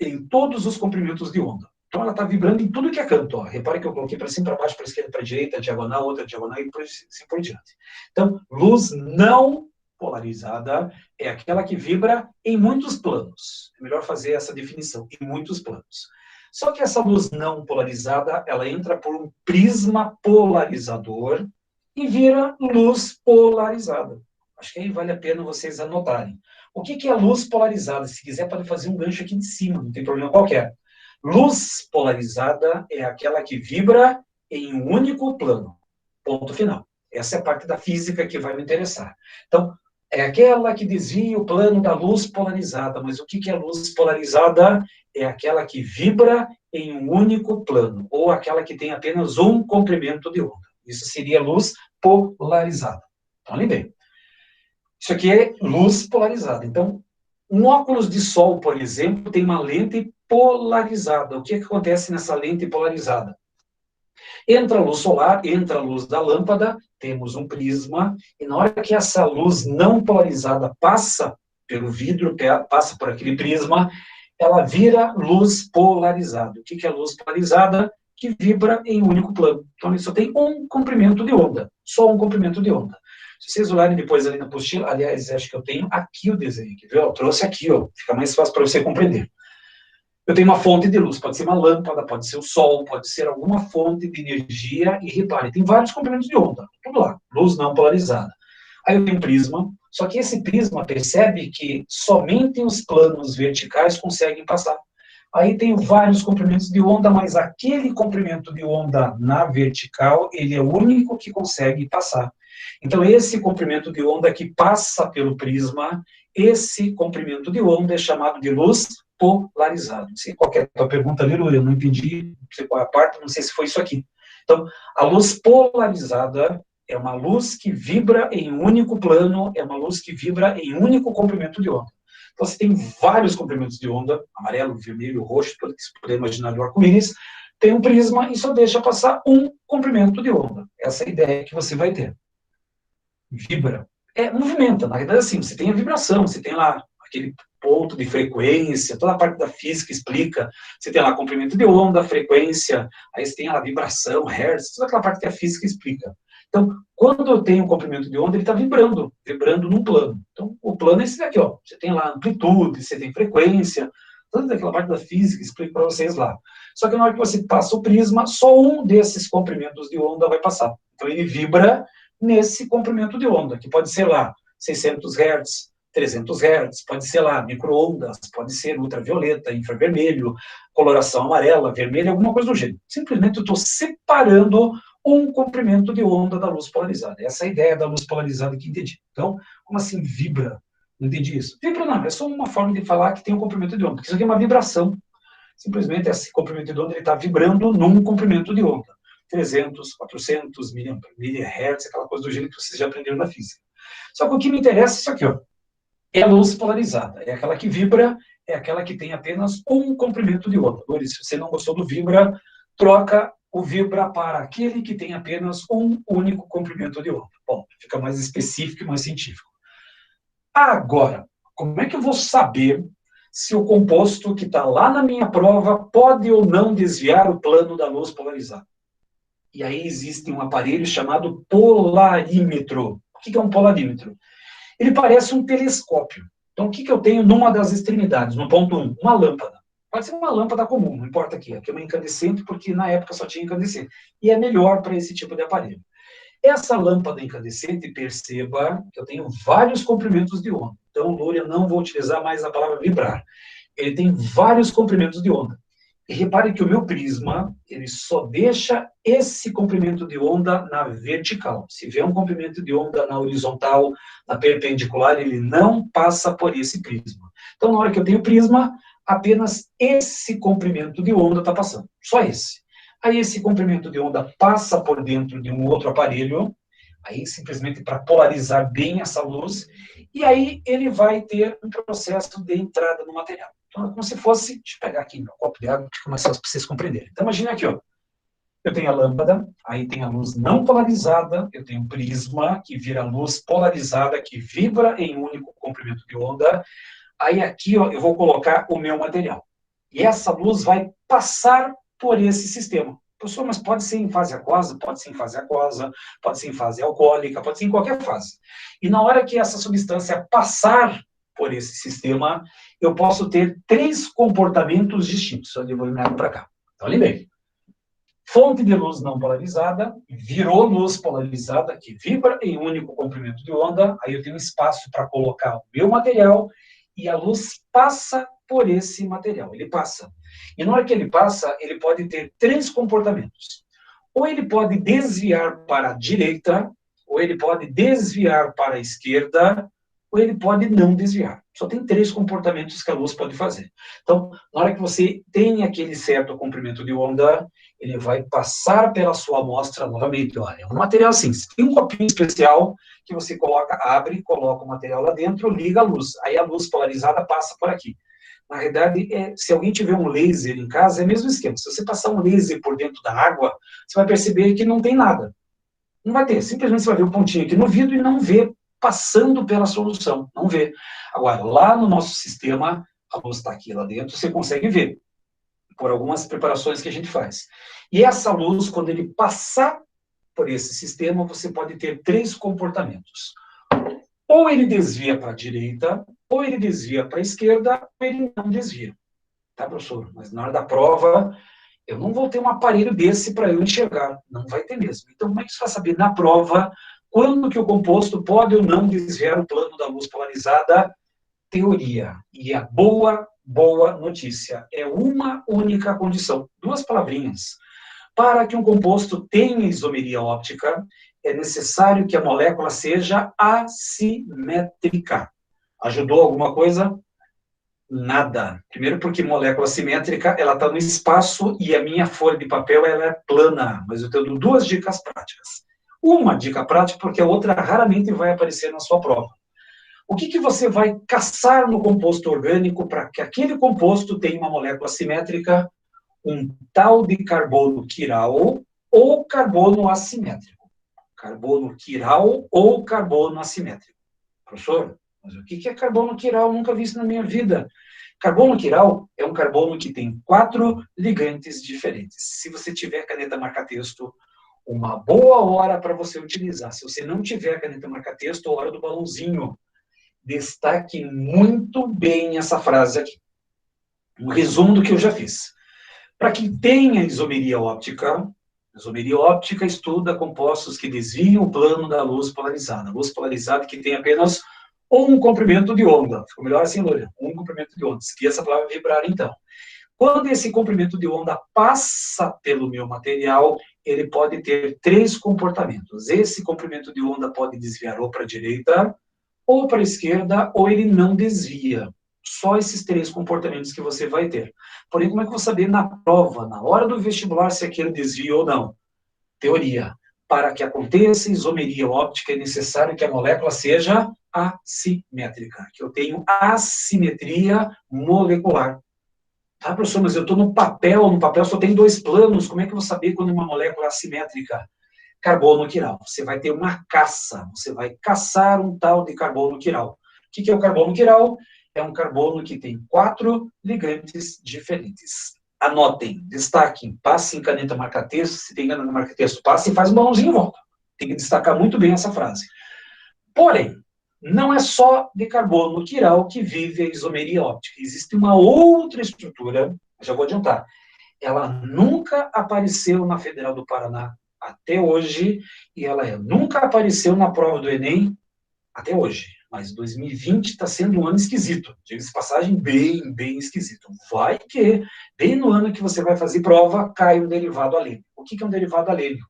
em todos os comprimentos de onda. Então, ela está vibrando em tudo que é canto. Ó. Repare que eu coloquei para cima, para baixo, para esquerda, para direita, diagonal, outra diagonal e assim por diante. Então, luz não polarizada é aquela que vibra em muitos planos. É melhor fazer essa definição, em muitos planos. Só que essa luz não polarizada, ela entra por um prisma polarizador e vira luz polarizada. Acho que aí vale a pena vocês anotarem. O que é luz polarizada? Se quiser, pode fazer um gancho aqui de cima, não tem problema qualquer. Luz polarizada é aquela que vibra em um único plano. Ponto final. Essa é a parte da física que vai me interessar. Então, é aquela que desvia o plano da luz polarizada. Mas o que é luz polarizada? É aquela que vibra em um único plano, ou aquela que tem apenas um comprimento de onda. Isso seria luz polarizada. Então, olhem bem. Isso aqui é luz polarizada. Então, um óculos de sol, por exemplo, tem uma lente polarizada. O que acontece nessa lente polarizada? Entra a luz solar, entra a luz da lâmpada, temos um prisma, e na hora que essa luz não polarizada passa pelo vidro, passa por aquele prisma, ela vira luz polarizada. O que é luz polarizada? Que vibra em um único plano. Então, ele só tem um comprimento de onda, só um comprimento de onda. Se vocês olharem depois ali na apostila, aliás, acho que eu tenho aqui o desenho, viu? Eu trouxe aqui, ó, fica mais fácil para você compreender. Eu tenho uma fonte de luz, pode ser uma lâmpada, pode ser o sol, pode ser alguma fonte de energia, e repare, tem vários comprimentos de onda, tudo lá, luz não polarizada. Aí eu tenho um prisma, só que esse prisma percebe que somente os planos verticais conseguem passar. Aí tenho vários comprimentos de onda, mas aquele comprimento de onda na vertical, ele é o único que consegue passar. Então, esse comprimento de onda que passa pelo prisma, esse comprimento de onda é chamado de luz polarizado. Não sei qual é a tua pergunta, Liru, eu não entendi, não sei qual é a parte, não sei se foi isso aqui. Então, a luz polarizada é uma luz que vibra em um único plano, é uma luz que vibra em um único comprimento de onda. Então, você tem vários comprimentos de onda, amarelo, vermelho, roxo, tudo que você puder imaginar do arco-íris, tem um prisma e só deixa passar um comprimento de onda. Essa é a ideia que você vai ter. Vibra. Movimenta, na verdade, assim, você tem a vibração, você tem lá aquele ponto de frequência, toda a parte da física explica, você tem lá comprimento de onda, frequência, aí você tem a vibração, hertz, toda aquela parte que a física explica. Então, quando eu tenho um comprimento de onda, ele está vibrando, vibrando num plano. Então, o plano é esse daqui, ó. Você tem lá amplitude, você tem frequência, toda aquela parte da física explica para vocês lá. Só que na hora que você passa o prisma, só um desses comprimentos de onda vai passar. Então, ele vibra nesse comprimento de onda, que pode ser lá 600 Hz, 300 Hz, pode ser lá micro-ondas, pode ser ultravioleta, infravermelho, coloração amarela, vermelha, alguma coisa do gênero. Simplesmente eu estou separando um comprimento de onda da luz polarizada. Essa é a ideia da luz polarizada que entendi. Então, como assim vibra? Não entendi isso. Vibra não, é só uma forma de falar que tem um comprimento de onda, porque isso aqui é uma vibração. Simplesmente esse comprimento de onda está vibrando num comprimento de onda. 300, 400 milihertz, aquela coisa do gênero que vocês já aprenderam na física. Só que o que me interessa é isso aqui, ó. É a luz polarizada, é aquela que vibra, é aquela que tem apenas um comprimento de onda. Por isso, se você não gostou do vibra, troca o vibra para aquele que tem apenas um único comprimento de onda. Bom, fica mais específico e mais científico. Agora, como é que eu vou saber se o composto que está lá na minha prova pode ou não desviar o plano da luz polarizada? E aí existe um aparelho chamado polarímetro. O que é um polarímetro? Ele parece um telescópio. Então, o que eu tenho numa das extremidades, no ponto 1? Uma lâmpada. Pode ser uma lâmpada comum, não importa aqui. Aqui é uma incandescente, porque na época só tinha incandescente. E é melhor para esse tipo de aparelho. Essa lâmpada incandescente, perceba que eu tenho vários comprimentos de onda. Então, Lúria, não vou utilizar mais a palavra vibrar. Ele tem vários comprimentos de onda. E repare que o meu prisma, ele só deixa esse comprimento de onda na vertical. Se vê um comprimento de onda na horizontal, na perpendicular, ele não passa por esse prisma. Então, na hora que eu tenho prisma, apenas esse comprimento de onda está passando. Só esse. Aí esse comprimento de onda passa por dentro de um outro aparelho, aí simplesmente para polarizar bem essa luz, e aí ele vai ter um processo de entrada no material. Então, é como se fosse, deixa eu pegar aqui meu copo de água, que fica mais fácil para vocês compreenderem. Então, imagina aqui, ó. Eu tenho a lâmpada, aí tem a luz não polarizada, eu tenho um prisma, que vira luz polarizada, que vibra em um único comprimento de onda. Aí aqui, ó, eu vou colocar o meu material. E essa luz vai passar por esse sistema. Professor, mas pode ser em fase aquosa? Pode ser em fase aquosa, pode ser em fase alcoólica, pode ser em qualquer fase. E na hora que essa substância passar por esse sistema, eu posso ter 3 comportamentos distintos. Eu vou iluminar para cá. Então, olhem bem. Fonte de luz não polarizada, virou luz polarizada, que vibra em um único comprimento de onda, aí eu tenho espaço para colocar o meu material, e a luz passa por esse material, ele passa. E na hora que ele passa, ele pode ter 3 comportamentos. Ou ele pode desviar para a direita, ou ele pode desviar para a esquerda, ou ele pode não desviar. Só tem 3 comportamentos que a luz pode fazer. Então, na hora que você tem aquele certo comprimento de onda, ele vai passar pela sua amostra novamente. Olha, é um material assim, tem um copinho especial que você coloca, abre, coloca o material lá dentro, liga a luz. Aí a luz polarizada passa por aqui. Na realidade, se alguém tiver um laser em casa, é o mesmo esquema. Se você passar um laser por dentro da água, você vai perceber que não tem nada. Não vai ter. Simplesmente você vai ver um pontinho aqui no vidro e não vê passando pela solução. Não vê. Agora, lá no nosso sistema, a luz está aqui lá dentro, você consegue ver, por algumas preparações que a gente faz. E essa luz, quando ele passar por esse sistema, você pode ter 3 comportamentos. Ou ele desvia para a direita, ou ele desvia para a esquerda, ou ele não desvia. Tá, professor? Mas na hora da prova, eu não vou ter um aparelho desse para eu enxergar. Não vai ter mesmo. Então, como é que você vai saber na prova quando que o composto pode ou não desviar o plano da luz polarizada? Teoria. E a boa notícia. É uma única condição. 2 palavrinhas. Para que um composto tenha isomeria óptica, é necessário que a molécula seja assimétrica. Ajudou alguma coisa? Nada. Primeiro porque molécula simétrica, ela está no espaço e a minha folha de papel ela é plana, mas eu tenho 2 dicas práticas. Uma dica prática porque a outra raramente vai aparecer na sua prova. O que você vai caçar no composto orgânico para que aquele composto tenha uma molécula simétrica? Um tal de carbono quiral ou carbono assimétrico. Carbono quiral ou carbono assimétrico. Professor, mas o que é carbono quiral? Nunca vi isso na minha vida. Carbono quiral é um carbono que tem 4 ligantes diferentes. Se você tiver caneta marca-texto, uma boa hora para você utilizar. Se você não tiver caneta marca-texto, hora do balãozinho. Destaque muito bem essa frase aqui. Um resumo do que eu já fiz. Para que tenha isomeria óptica estuda compostos que desviam o plano da luz polarizada. Luz polarizada que tem apenas um comprimento de onda. Ficou melhor assim, Lúlia? Um comprimento de onda. Esqueça essa palavra vibrar, então. Quando esse comprimento de onda passa pelo meu material, ele pode ter 3 comportamentos. Esse comprimento de onda pode desviar ou para a direita, ou para a esquerda, ou ele não desvia. Só esses 3 comportamentos que você vai ter. Porém, como é que eu vou saber na prova, na hora do vestibular, se aquele desvia ou não? Teoria. Para que aconteça isomeria óptica, é necessário que a molécula seja assimétrica, que eu tenho assimetria molecular. Tá, professor, mas eu estou no papel só tem 2 planos, como é que eu vou saber quando uma molécula é assimétrica? Carbono quiral. Você vai ter uma caça, você vai caçar um tal de carbono quiral. O que é o carbono quiral? É um carbono que tem 4 ligantes diferentes. Anotem, destaquem, passem caneta marca-texto, se tem caneta marca-texto, passe e faz um balãozinho em volta. Tem que destacar muito bem essa frase. Porém, não é só de carbono quiral que vive a isomeria óptica. Existe uma outra estrutura, já vou adiantar, ela nunca apareceu na Federal do Paraná até hoje, e ela nunca apareceu na prova do Enem até hoje. Mas 2020 está sendo um ano esquisito. Diga-se de passagem, bem esquisito. Vai que, bem no ano que você vai fazer prova, cai um derivado alênico. O que é um derivado alênico?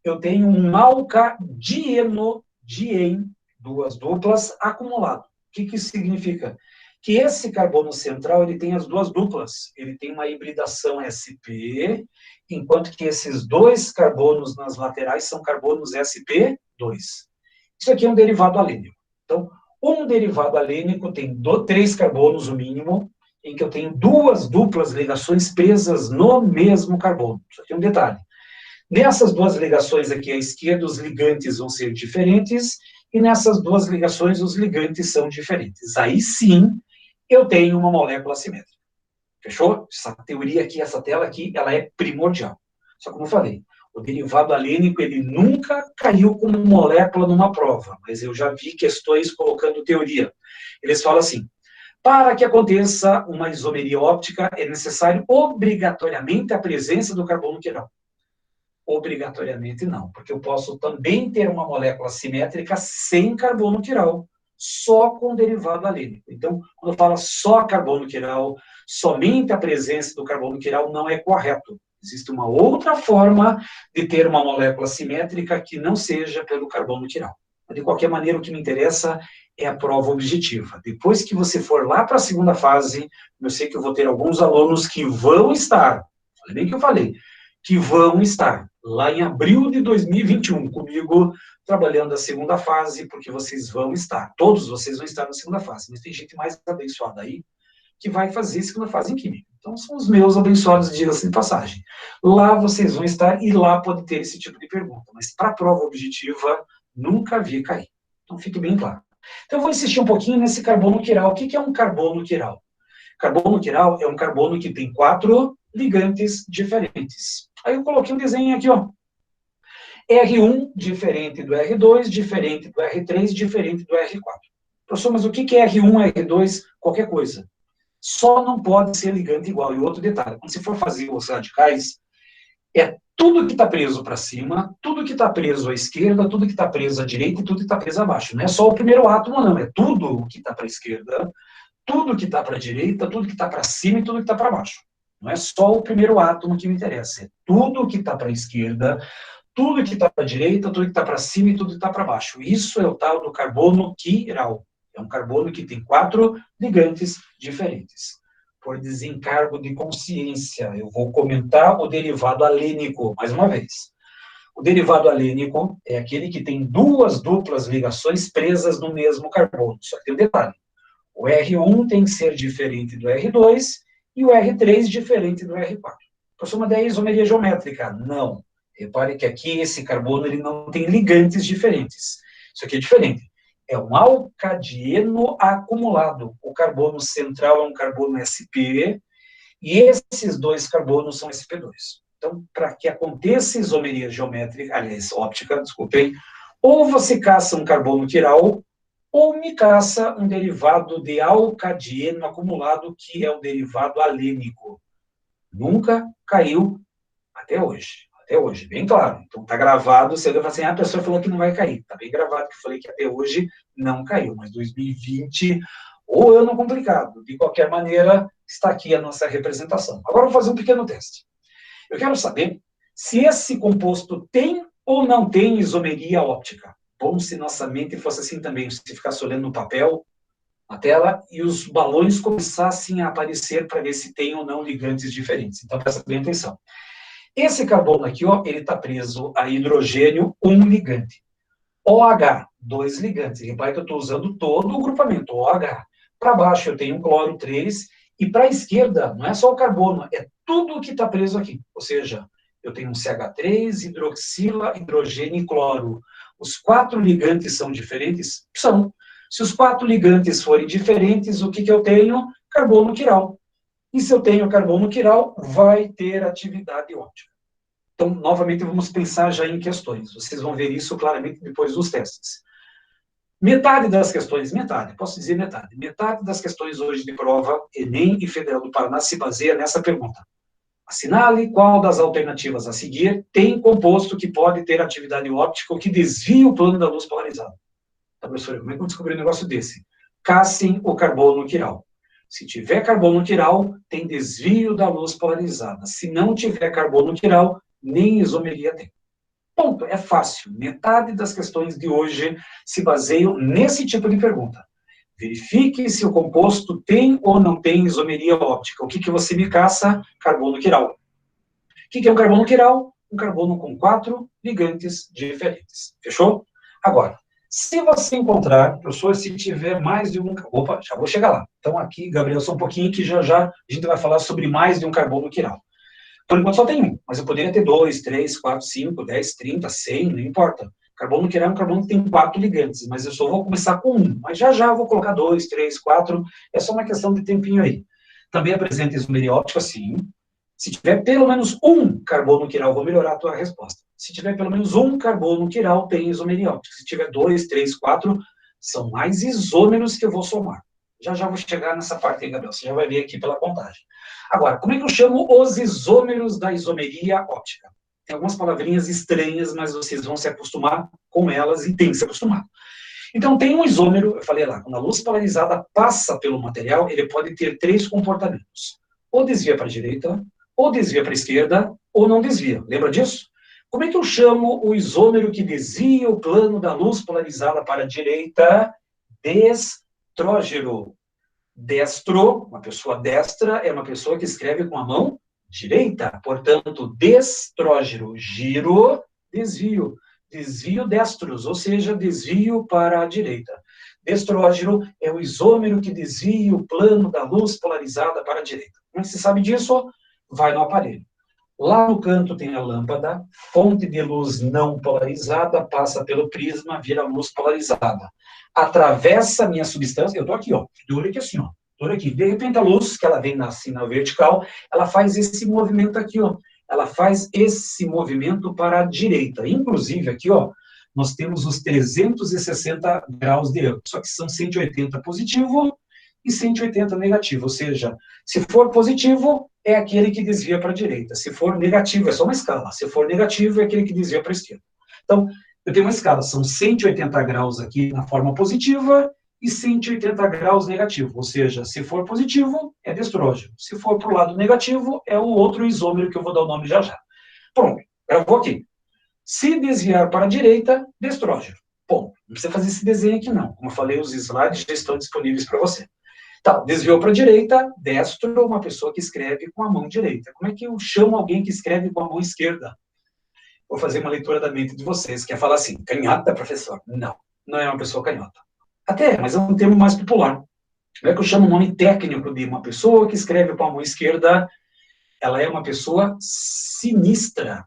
Eu tenho um alcadieno-dien, 2 duplas, acumulado. O que isso significa? Que esse carbono central ele tem as 2 duplas. Ele tem uma hibridação sp, enquanto que esses 2 carbonos nas laterais são carbonos sp2. Isso aqui é um derivado alênico. Então, um derivado alênico tem 3 carbonos, o mínimo, em que eu tenho 2 duplas ligações presas no mesmo carbono. Isso aqui é um detalhe. Nessas 2 ligações aqui à esquerda, os ligantes vão ser diferentes, e nessas 2 ligações, os ligantes são diferentes. Aí sim, eu tenho uma molécula simétrica. Fechou? Essa teoria aqui, essa tela aqui, ela é primordial. Só como eu falei, o derivado alênico, ele nunca caiu como molécula numa prova, mas eu já vi questões colocando teoria. Eles falam assim, para que aconteça uma isomeria óptica, é necessário obrigatoriamente a presença do carbono quiral. Obrigatoriamente não, porque eu posso também ter uma molécula simétrica sem carbono quiral, só com derivado alênico. Então, quando fala só carbono quiral, somente a presença do carbono quiral não é correto. Existe uma outra forma de ter uma molécula simétrica que não seja pelo carbono quiral. De qualquer maneira, o que me interessa é a prova objetiva. Depois que você for lá para a segunda fase, eu sei que eu vou ter alguns alunos que vão estar, falei bem que eu falei, que vão estar lá em abril de 2021 comigo, trabalhando a segunda fase, porque vocês vão estar, todos vocês vão estar na segunda fase, mas tem gente mais abençoada aí que vai fazer a segunda fase em Química. Então, são os meus abençoados, dias de passagem. Lá vocês vão estar e lá pode ter esse tipo de pergunta, mas para a prova objetiva, nunca vi cair. Então, fique bem claro. Então, eu vou insistir um pouquinho nesse carbono quiral. O que é um carbono quiral? Carbono quiral é um carbono que tem 4 ligantes diferentes. Aí eu coloquei um desenho aqui, ó. R1 diferente do R2, diferente do R3, diferente do R4. Professor, mas o que é R1, R2, qualquer coisa? Só não pode ser ligante igual. E outro detalhe, quando você for fazer os radicais, é tudo que está preso para cima, tudo que está preso à esquerda, tudo que está preso à direita e tudo que está preso abaixo. Não é só o primeiro átomo, não. É tudo que está para a esquerda, tudo que está para a direita, tudo que está para cima e tudo que está para baixo. Não é só o primeiro átomo que me interessa. É tudo que está para a esquerda, tudo que está para a direita, tudo que está para cima e tudo que está para baixo. Isso é o tal do carbono quiral. É um carbono que tem 4 ligantes diferentes. Por desencargo de consciência, eu vou comentar o derivado alênico, mais uma vez. O derivado alênico é aquele que tem 2 duplas ligações presas no mesmo carbono. Só que tem um detalhe. O R1 tem que ser diferente do R2 e o R3 diferente do R4. Professor, mas é isomeria geométrica? Não. Repare que aqui esse carbono ele não tem ligantes diferentes. Isso aqui é diferente. É um alcadieno acumulado. O carbono central é um carbono sp, e esses 2 carbonos são sp2. Então, para que aconteça isomeria geométrica, aliás, óptica, desculpem, ou você caça um carbono quiral, ou me caça um derivado de alcadieno acumulado, que é o derivado alênico. Nunca caiu até hoje. Até hoje, bem claro. Então, está gravado, você vai falar assim, a pessoa falou que não vai cair. Está bem gravado que eu falei que até hoje não caiu, mas 2020, ou ano complicado. De qualquer maneira, está aqui a nossa representação. Agora, eu vou fazer um pequeno teste. Eu quero saber se esse composto tem ou não tem isomeria óptica. Bom se nossa mente fosse assim também, se ficasse olhando no papel, na tela, e os balões começassem a aparecer para ver se tem ou não ligantes diferentes. Então, presta bem atenção. Esse carbono aqui, ó, ele está preso a hidrogênio, 1 ligante. OH, 2 ligantes. Repare que eu estou usando todo o grupamento, OH. Para baixo eu tenho um cloro, 3, e para a esquerda, não é só o carbono, é tudo que está preso aqui. Ou seja, eu tenho um CH3, hidroxila, hidrogênio e cloro. Os 4 ligantes são diferentes? São. Se os 4 ligantes forem diferentes, o que eu tenho? Carbono quiral. E se eu tenho carbono quiral, vai ter atividade óptica. Então, novamente, vamos pensar já em questões. Vocês vão ver isso claramente depois dos testes. Metade das questões, posso dizer metade das questões hoje de prova, Enem e Federal do Paraná, se baseia nessa pergunta. Assinale qual das alternativas a seguir tem composto que pode ter atividade óptica ou que desvia o plano da luz polarizada. Tá, professor, como é que eu descobri um negócio desse? Cassem o carbono quiral. Se tiver carbono quiral, tem desvio da luz polarizada. Se não tiver carbono quiral, nem isomeria tem. Ponto, é fácil. Metade das questões de hoje se baseiam nesse tipo de pergunta. Verifique se o composto tem ou não tem isomeria óptica. O que você me caça? Carbono quiral. O que é um carbono quiral? Um carbono com 4 ligantes diferentes. Fechou? Agora, se você encontrar, professor, se tiver mais de um... Opa, já vou chegar lá. Então aqui, Gabriel, só um pouquinho que já a gente vai falar sobre mais de um carbono quiral. Por enquanto só tem um, mas eu poderia ter 2, 3, 4, 5, 10, 30, 100, não importa. Carbono quiral é um carbono que tem 4 ligantes, mas eu só vou começar com um. Mas já eu vou colocar 2, 3, 4, é só uma questão de tempinho aí. Também apresenta isomeria óptica, sim. Se tiver pelo menos um carbono quiral, vou melhorar a tua resposta. Se tiver pelo menos um carbono quiral, tem isomeria óptica. Se tiver 2, 3, 4, são mais isômeros que eu vou somar. Já vou chegar nessa parte aí, Gabriel. Você já vai ver aqui pela contagem. Agora, como é que eu chamo os isômeros da isomeria óptica? Tem algumas palavrinhas estranhas, mas vocês vão se acostumar com elas e tem que se acostumar. Então, tem um isômero, eu falei lá, quando a luz polarizada passa pelo material, ele pode ter 3 comportamentos. Ou desvia para a direita, ou desvia para a esquerda, ou não desvia. Lembra disso? Como é que eu chamo o isômero que desvia o plano da luz polarizada para a direita? Destrógero. Destro, uma pessoa destra, é uma pessoa que escreve com a mão direita. Portanto, destrógero, giro, desvio. Desvio destros, ou seja, desvio para a direita. Destrógero é o isômero que desvia o plano da luz polarizada para a direita. Como você sabe disso? Vai no aparelho. Lá no canto tem a lâmpada, fonte de luz não polarizada, passa pelo prisma, vira luz polarizada. Atravessa a minha substância, eu estou aqui, ó, dura aqui assim, ó, dura aqui. De repente a luz, que ela vem assim na vertical, ela faz esse movimento aqui, ó. Ela faz esse movimento para a direita. Inclusive aqui, ó, nós temos os 360 graus de ângulo, só que são 180 positivo e 180 negativo, ou seja, se for positivo, é aquele que desvia para a direita. Se for negativo, é só uma escala. Se for negativo, é aquele que desvia para a esquerda. Então, eu tenho uma escala, são 180 graus aqui na forma positiva e 180 graus negativo. Ou seja, se for positivo, é destrógeno. Se for para o lado negativo, é o outro isômero que eu vou dar o nome já já. Pronto, eu vou aqui. Se desviar para a direita, destrógeno. Bom, não precisa fazer esse desenho aqui não. Como eu falei, os slides já estão disponíveis para você. Tá, desviou para a direita, destro, uma pessoa que escreve com a mão direita. Como é que eu chamo alguém que escreve com a mão esquerda? Vou fazer uma leitura da mente de vocês. Quer falar assim, canhota, professor? Não, não é uma pessoa canhota. Até, mas é um termo mais popular. Como é que eu chamo o nome técnico de uma pessoa que escreve com a mão esquerda? Ela é uma pessoa sinistra.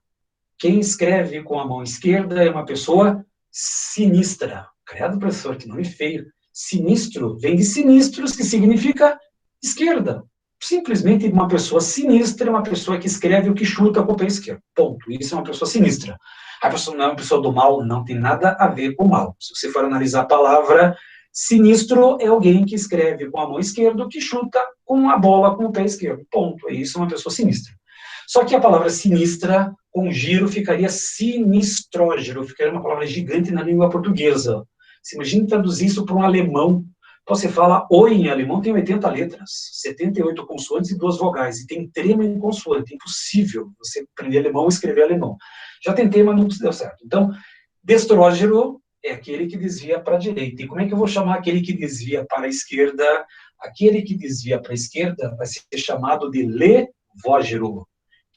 Quem escreve com a mão esquerda é uma pessoa sinistra. Credo, professor, que nome feio. Sinistro vem de sinistros, que significa esquerda. Simplesmente uma pessoa sinistra é uma pessoa que escreve o que chuta com o pé esquerdo. Ponto. Isso é uma pessoa sinistra. A pessoa não é uma pessoa do mal, não tem nada a ver com o mal. Se você for analisar a palavra, sinistro é alguém que escreve com a mão esquerda, que chuta com a bola com o pé esquerdo. Ponto. Isso é uma pessoa sinistra. Só que a palavra sinistra, com giro, ficaria sinistrógero, ficaria uma palavra gigante na língua portuguesa. Você imagina traduzir isso para um alemão. Você fala oi em alemão, tem 80 letras, 78 consoantes e 2 vogais, e tem trema em consoante. Impossível você aprender alemão e escrever alemão. Já tentei, mas não deu certo. Então, destrógero é aquele que desvia para a direita. E como é que eu vou chamar aquele que desvia para a esquerda? Aquele que desvia para a esquerda vai ser chamado de levógero,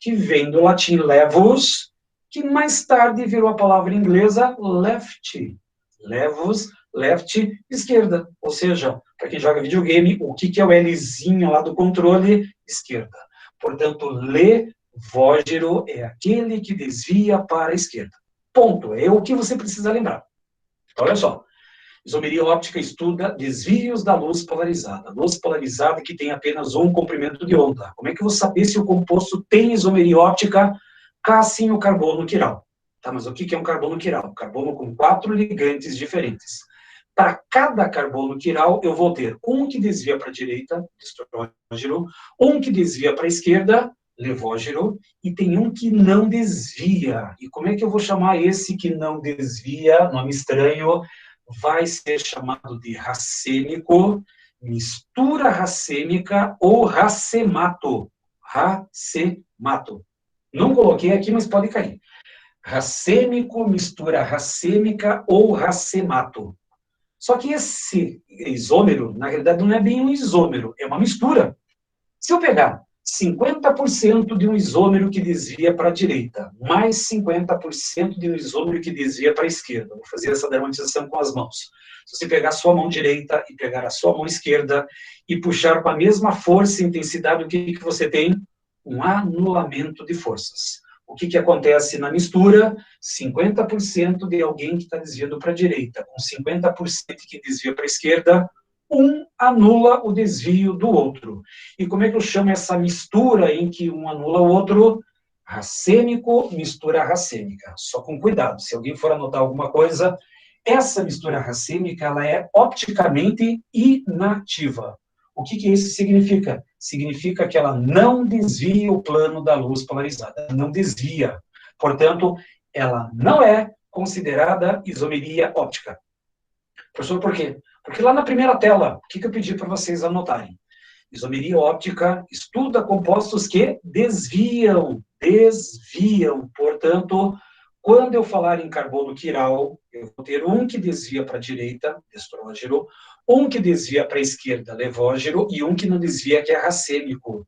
que vem do latim levus, que mais tarde virou a palavra inglesa left. Levus, left, esquerda. Ou seja, para quem joga videogame, o que é o Lzinho lá do controle? Esquerda. Portanto, levógero é aquele que desvia para a esquerda. Ponto. É o que você precisa lembrar. Então, olha só. Isomeria óptica estuda desvios da luz polarizada. Luz polarizada que tem apenas um comprimento de onda. Como é que eu vou saber se o composto tem isomeria óptica? Cá sim o carbono quiral. Tá, mas o que é um carbono quiral? Carbono com 4 ligantes diferentes. Para cada carbono quiral, eu vou ter um que desvia para a direita, estrógeno, um que desvia para a esquerda, levógero, e tem um que não desvia. E como é que eu vou chamar esse que não desvia? Nome estranho. Vai ser chamado de racêmico, mistura racêmica ou racemato. Racemato. Não coloquei aqui, mas pode cair. Racêmico, mistura racêmica ou racemato. Só que esse isômero, na realidade, não é bem um isômero, é uma mistura. Se eu pegar 50% de um isômero que desvia para a direita, mais 50% de um isômero que desvia para a esquerda. Vou fazer essa dramatização com as mãos. Se você pegar a sua mão direita e pegar a sua mão esquerda e puxar com a mesma força e intensidade, o que você tem? Um anulamento de forças. O que acontece na mistura? 50% de alguém que está desviando para a direita, com 50% que desvia para a esquerda, um anula o desvio do outro. E como é que eu chamo essa mistura em que um anula o outro? Racêmico, mistura racêmica. Só com cuidado, se alguém for anotar alguma coisa, essa mistura racêmica ela é opticamente inativa. O que isso significa? Significa que ela não desvia o plano da luz polarizada, não desvia. Portanto, ela não é considerada isomeria óptica. Professor, por quê? Porque lá na primeira tela, o que eu pedi para vocês anotarem? Isomeria óptica estuda compostos que desviam. Portanto, quando eu falar em carbono quiral, eu vou ter um que desvia para a direita, estrógeno, um que desvia para a esquerda, levógeno, e um que não desvia, que é racêmico.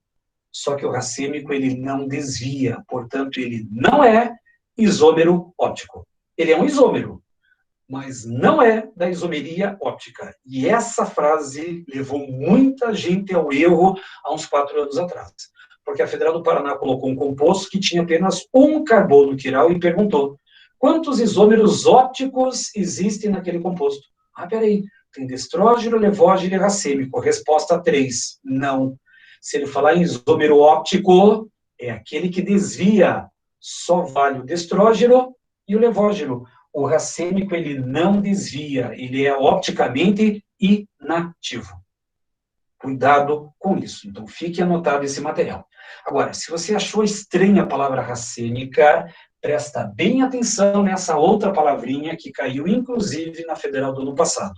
Só que o racêmico, ele não desvia, portanto, ele não é isômero óptico. Ele é um isômero, mas não é da isomeria óptica. E essa frase levou muita gente ao erro há uns 4 anos atrás. Porque a Federal do Paraná colocou um composto que tinha apenas um carbono quiral e perguntou: quantos isômeros ópticos existem naquele composto? Ah, peraí, tem destrógeno, levógeno e racêmico. Resposta 3, não. Se ele falar em isômero óptico, é aquele que desvia. Só vale o destrógeno e o levógeno. O racêmico, ele não desvia, ele é opticamente inativo. Cuidado com isso. Então, fique anotado esse material. Agora, se você achou estranha a palavra racêmica, presta bem atenção nessa outra palavrinha que caiu, inclusive, na Federal do ano passado.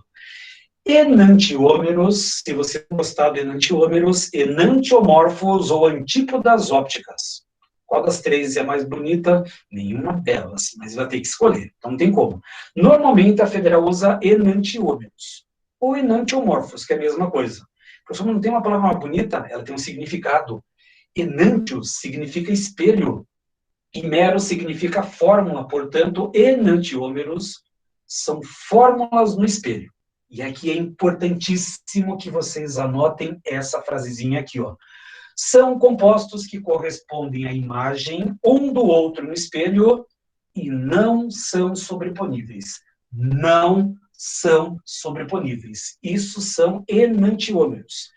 Enantiômeros, se você gostar de enantiômeros, enantiomorfos ou antípodas ópticas. Qual das três é a mais bonita? Nenhuma delas, mas vai ter que escolher, então não tem como. Normalmente a Federal usa enantiômeros, ou enantiomorfos, que é a mesma coisa. Professor, não tem uma palavra mais bonita? Ela tem um significado. Enantios significa espelho, e mero significa fórmula, portanto, enantiômeros são fórmulas no espelho. E aqui é importantíssimo que vocês anotem essa frasezinha aqui, ó. São compostos que correspondem à imagem um do outro no espelho e não são sobreponíveis. Não são sobreponíveis. Isso são enantiômeros.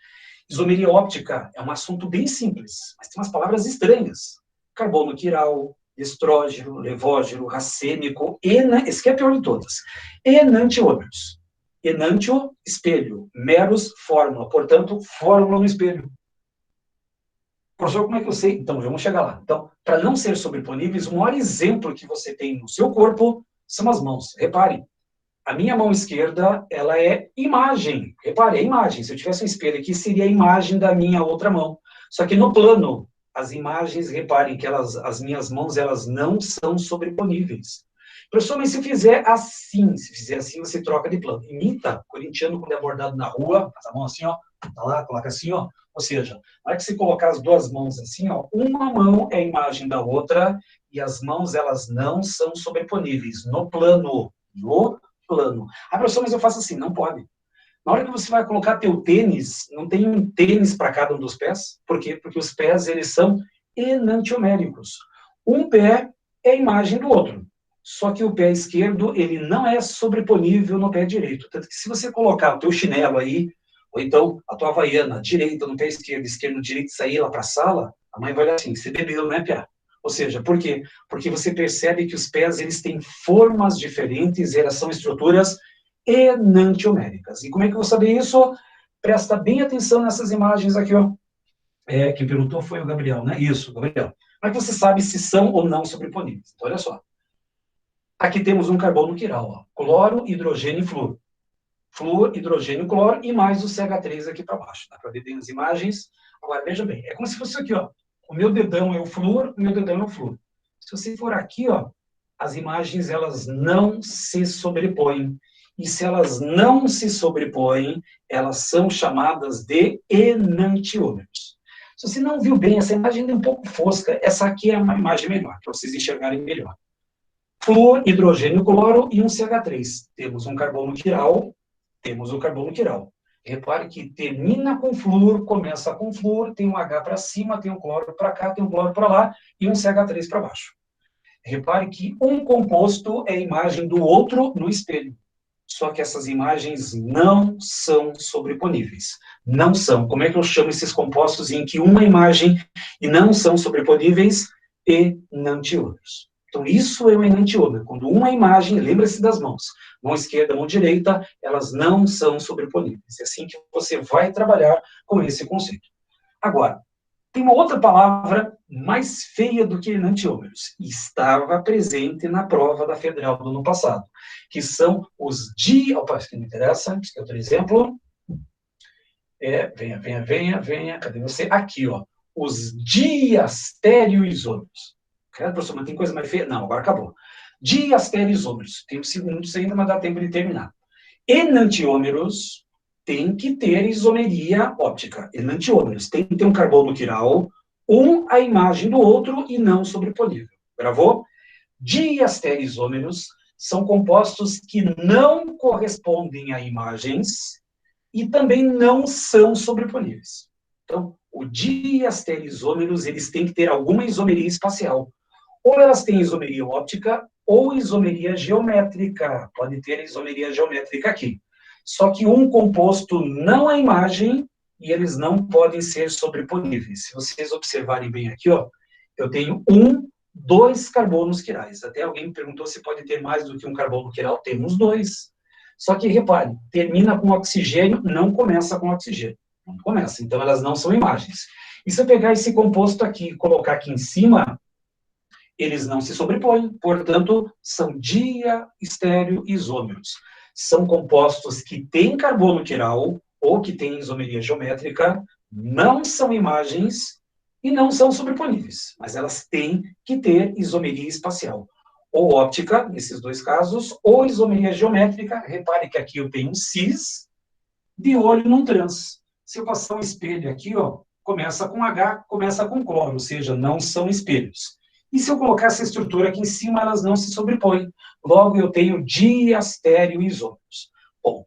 Isomeria óptica é um assunto bem simples, mas tem umas palavras estranhas. Carbono quiral, estrógeno, levógeno, racêmico, esse que é a pior de todas. Enantiômeros. Enantio, espelho. Meros, fórmula. Portanto, fórmula no espelho. Professor, como é que eu sei? Então, vamos chegar lá. Então, para não ser sobreponíveis, o maior exemplo que você tem no seu corpo são as mãos. Reparem, a minha mão esquerda, ela é imagem. Repare, é imagem. Se eu tivesse um espelho aqui, seria a imagem da minha outra mão. Só que no plano, as imagens, reparem que as minhas mãos, elas não são sobreponíveis. Professor, mas se eu fizer assim, você troca de plano. Imita, corintiano, quando é abordado na rua, faz a mão assim, ó, tá lá, coloca assim, ó. Ou seja, na hora que você colocar as duas mãos assim, ó, uma mão é a imagem da outra, e as mãos, elas não são sobreponíveis. No plano. Ah, professor, mas eu faço assim. Não pode. Na hora que você vai colocar teu tênis, não tem um tênis para cada um dos pés. Por quê? Porque os pés, eles são enantioméricos. Um pé é a imagem do outro. Só que o pé esquerdo, ele não é sobreponível no pé direito. Tanto que se você colocar o teu chinelo aí, ou então a tua havaiana direita no pé esquerdo, esquerdo no direito, e sair lá para a sala, a mãe vai olhar assim, você bebeu, né, Piá? Ou seja, por quê? Porque você percebe que os pés, eles têm formas diferentes, elas são estruturas enantioméricas. E como é que eu vou saber isso? Presta bem atenção nessas imagens aqui, ó. Quem perguntou foi o Gabriel, né? Isso, Gabriel. Como é que você sabe se são ou não sobreponíveis? Então, olha só. Aqui temos um carbono quiral, ó. Cloro, hidrogênio e flúor. Flúor, hidrogênio, cloro e mais o CH3 aqui para baixo. Dá para ver bem as imagens. Agora, veja bem, é como se fosse aqui, ó. O meu dedão é o flúor, o meu dedão é o flúor. Se você for aqui, ó, as imagens, elas não se sobrepõem. E se elas não se sobrepõem, elas são chamadas de enantiômeros. Se você não viu bem, essa imagem é um pouco fosca. Essa aqui é uma imagem melhor, para vocês enxergarem melhor. Flúor, hidrogênio, cloro e um CH3. Temos um carbono quiral. Repare que termina com flúor, começa com flúor, tem um H para cima, tem um cloro para cá, tem um cloro para lá e um CH3 para baixo. Repare que um composto é a imagem do outro no espelho. Só que essas imagens não são sobreponíveis. Não são. Como é que eu chamo esses compostos em que uma imagem e não são sobreponíveis? Enantiômeros. Então, isso é um enantiômero. Quando uma imagem, lembra-se das mãos, mão esquerda, mão direita, elas não são sobreponíveis. É assim que você vai trabalhar com esse conceito. Agora, tem uma outra palavra mais feia do que enantiômeros, e estava presente na prova da Federal do ano passado, que são os opa, isso que me interessa, esse é outro exemplo. Venha. Cadê você? Aqui, ó. Os diastereoisômeros. Credo, professor, mas tem coisa mais feia? Não, agora acabou. Diastereoisômeros. Tem segundos ainda, mas dá tempo de terminar. Enantiômeros tem que ter isomeria óptica. Enantiômeros tem que ter um carbono quiral, um à imagem do outro e não sobreponível. Gravou? Diastereoisômeros são compostos que não correspondem a imagens e também não são sobreponíveis. Então, o diastereoisômeros, eles têm que ter alguma isomeria espacial. Ou elas têm isomeria óptica ou isomeria geométrica. Pode ter isomeria geométrica aqui. Só que um composto não é imagem e eles não podem ser sobreponíveis. Se vocês observarem bem aqui, ó, eu tenho dois carbonos quirais. Até alguém me perguntou se pode ter mais do que um carbono quiral. Temos dois. Só que, repare, termina com oxigênio, não começa com oxigênio. Não começa. Então, elas não são imagens. E se eu pegar esse composto aqui e colocar aqui em cima, eles não se sobrepõem, portanto, são diastereoisômeros. São compostos que têm carbono quiral ou que têm isomeria geométrica, não são imagens e não são sobreponíveis, mas elas têm que ter isomeria espacial, ou óptica, nesses dois casos, ou isomeria geométrica. Repare que aqui eu tenho um cis de olho num trans. Se eu passar um espelho aqui, ó, começa com H, começa com cloro, ou seja, não são espelhos. E se eu colocar essa estrutura aqui em cima, elas não se sobrepõem. Logo, eu tenho diastereoisômeros. Ponto.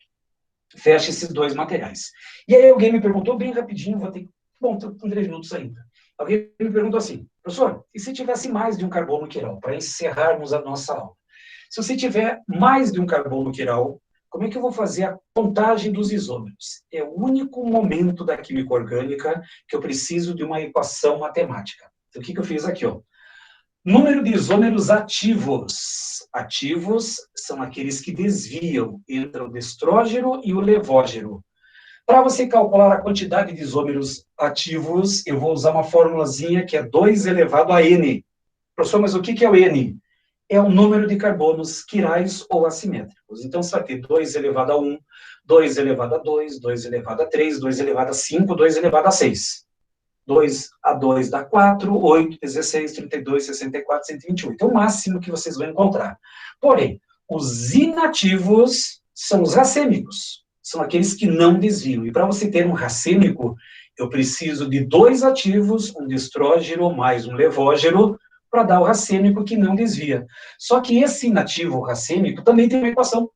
Fecha esses dois materiais. E aí alguém me perguntou, bem rapidinho, vou ter que... Bom, estou com 3 minutos ainda. Alguém me perguntou assim, professor, e se tivesse mais de um carbono quiral, para encerrarmos a nossa aula? Se você tiver mais de um carbono quiral, como é que eu vou fazer a contagem dos isômeros? É o único momento da química orgânica que eu preciso de uma equação matemática. Então, o que eu fiz aqui, ó? Número de isômeros ativos. Ativos são aqueles que desviam entre o destrógeno e o levógeno. Para você calcular a quantidade de isômeros ativos, eu vou usar uma formulazinha que é 2 elevado a N. Professor, mas o que é o N? É o número de carbonos quirais ou assimétricos. Então, você vai ter 2 elevado a 1, 2 elevado a 2, 2 elevado a 3, 2 elevado a 5, 2 elevado a 6. 2 a 2 dá 4, 8, 16, 32, 64, 128. É o máximo que vocês vão encontrar. Porém, os inativos são os racêmicos. São aqueles que não desviam. E para você ter um racêmico, eu preciso de 2 ativos, um destrógeno mais um levógeno, para dar o racêmico que não desvia. Só que esse inativo racêmico também tem uma equação.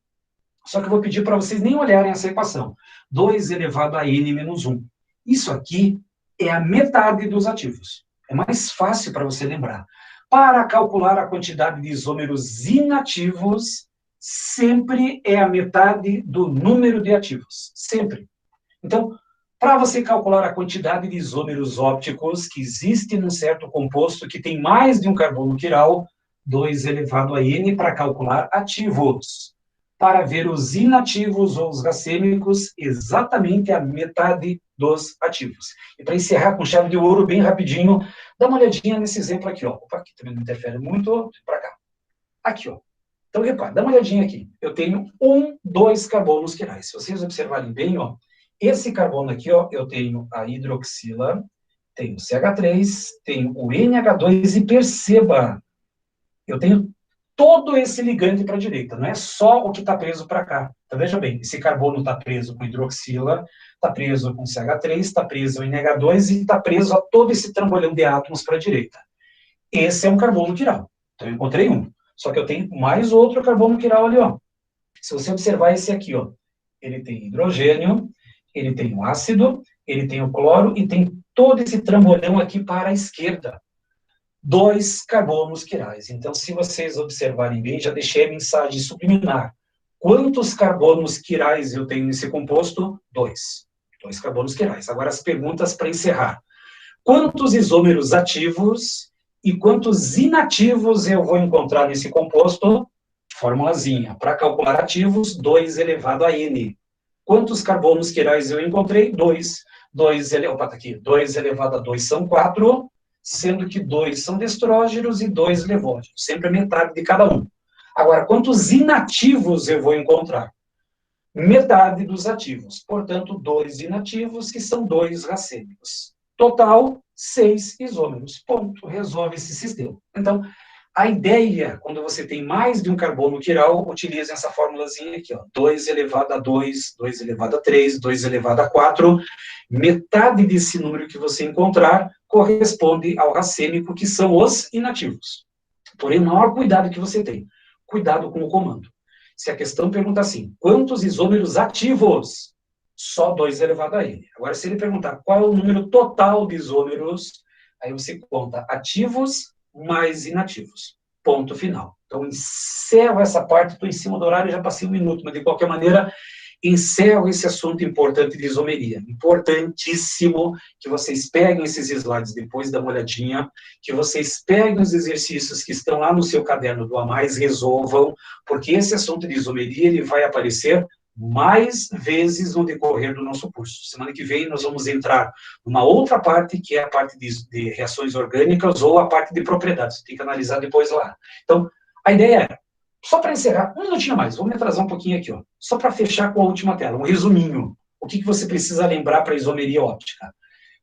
Só que eu vou pedir para vocês nem olharem essa equação. 2 elevado a n menos 1. Isso aqui é a metade dos ativos. É mais fácil para você lembrar. Para calcular a quantidade de isômeros inativos, sempre é a metade do número de ativos. Sempre. Então, para você calcular a quantidade de isômeros ópticos que existe num certo composto que tem mais de um carbono quiral, 2 elevado a n para calcular ativos. Para ver os inativos ou os racêmicos, exatamente a metade dos ativos. E para encerrar com chave de ouro, bem rapidinho, dá uma olhadinha nesse exemplo aqui, ó. Opa, aqui também não interfere muito, para cá. Aqui, ó. Então, repare, dá uma olhadinha aqui. Eu tenho 2 carbonos quirais. Se vocês observarem bem, ó, esse carbono aqui, ó, eu tenho a hidroxila, tenho o CH3, tenho o NH2 e perceba, eu tenho todo esse ligante para a direita, não é só o que está preso para cá. Então, veja bem, esse carbono está preso com hidroxila, está preso com CH3, está preso com NH2 e está preso a todo esse trambolhão de átomos para a direita. Esse é um carbono quiral. Então, eu encontrei um. Só que eu tenho mais outro carbono quiral ali, ó. Se você observar esse aqui, ó, ele tem hidrogênio, ele tem o ácido, ele tem o cloro e tem todo esse trambolhão aqui para a esquerda. 2 carbonos quirais. Então, se vocês observarem bem, já deixei a mensagem subliminar. Quantos carbonos quirais eu tenho nesse composto? 2. 2 carbonos quirais. Agora, as perguntas para encerrar. Quantos isômeros ativos e quantos inativos eu vou encontrar nesse composto? Formulazinha. Para calcular ativos, 2 elevado a n. Quantos carbonos quirais eu encontrei? 2. 2 elevado a 2 são 4, sendo que 2 são destrógenos e 2 levógenos. Sempre a metade de cada um. Agora, quantos inativos eu vou encontrar? metade dos ativos. Portanto, 2 inativos, que são 2 racêmicos. Total, 6 isômeros. Ponto. Resolve esse sistema. Então, a ideia, quando você tem mais de um carbono quiral, utilize essa formulazinha aqui, ó, 2 elevado a 2, 2 elevado a 3, 2 elevado a 4. Metade desse número que você encontrar corresponde ao racêmico, que são os inativos. Porém, o maior cuidado que você tem, cuidado com o comando. Se a questão pergunta assim, quantos isômeros ativos? Só 2 elevado a n. Agora, se ele perguntar qual é o número total de isômeros, aí você conta ativos mais inativos. Ponto final. Então, encerro essa parte, estou em cima do horário, já passei 1 minuto, mas de qualquer maneira, encerro esse assunto importante de isomeria. Importantíssimo que vocês peguem esses slides depois, dão uma olhadinha, que vocês peguem os exercícios que estão lá no seu caderno do A+, resolvam, porque esse assunto de isomeria, ele vai aparecer mais vezes no decorrer do nosso curso. Semana que vem nós vamos entrar numa outra parte, que é a parte de reações orgânicas ou a parte de propriedades. Você tem que analisar depois lá. Então, a ideia é, só para encerrar, 1 minutinho a mais, vou me atrasar um pouquinho aqui, ó, só para fechar com a última tela, um resuminho. O que você precisa lembrar para a isomeria óptica?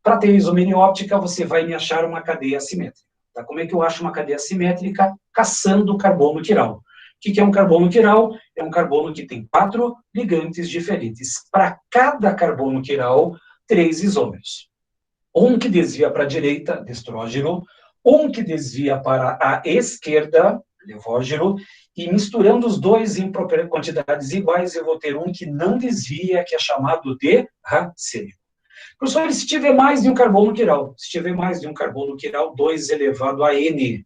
Para ter isomeria óptica, você vai me achar uma cadeia assimétrica. Tá? Como é que eu acho uma cadeia assimétrica? Caçando o carbono quiral. O que é um carbono quiral? É um carbono que tem 4 ligantes diferentes. Para cada carbono quiral, 3 isômeros. Um que desvia para a direita, estrógeno, um que desvia para a esquerda, levógeno, e misturando os dois em quantidades iguais, eu vou ter um que não desvia, que é chamado de racêmico. Professor, se tiver mais de um carbono quiral, se tiver mais de um carbono quiral, 2 elevado a n,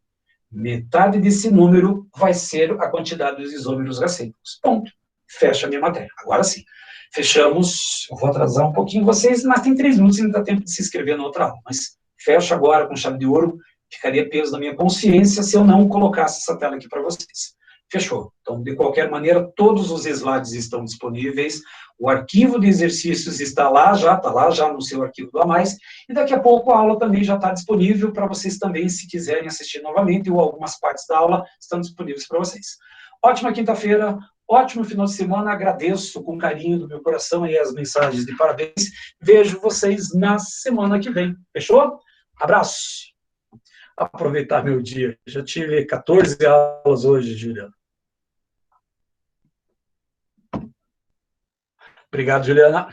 metade desse número vai ser a quantidade dos isômeros racêmicos. Ponto. Fecha a minha matéria. Agora sim. Fechamos. Eu vou atrasar um pouquinho vocês, mas tem 3 minutos, ainda dá tempo de se inscrever na outra aula. Mas fecho agora com chave de ouro. Ficaria peso na minha consciência se eu não colocasse essa tela aqui para vocês. Fechou. Então, de qualquer maneira, todos os slides estão disponíveis. O arquivo de exercícios está lá já no seu arquivo do A+, e daqui a pouco a aula também já está disponível para vocês também, se quiserem assistir novamente, ou algumas partes da aula estão disponíveis para vocês. Ótima quinta-feira, ótimo final de semana, agradeço com carinho do meu coração aí as mensagens de parabéns, vejo vocês na semana que vem, fechou? Abraço! Aproveitar meu dia, já tive 14 aulas hoje, Juliana. Obrigado, Juliana.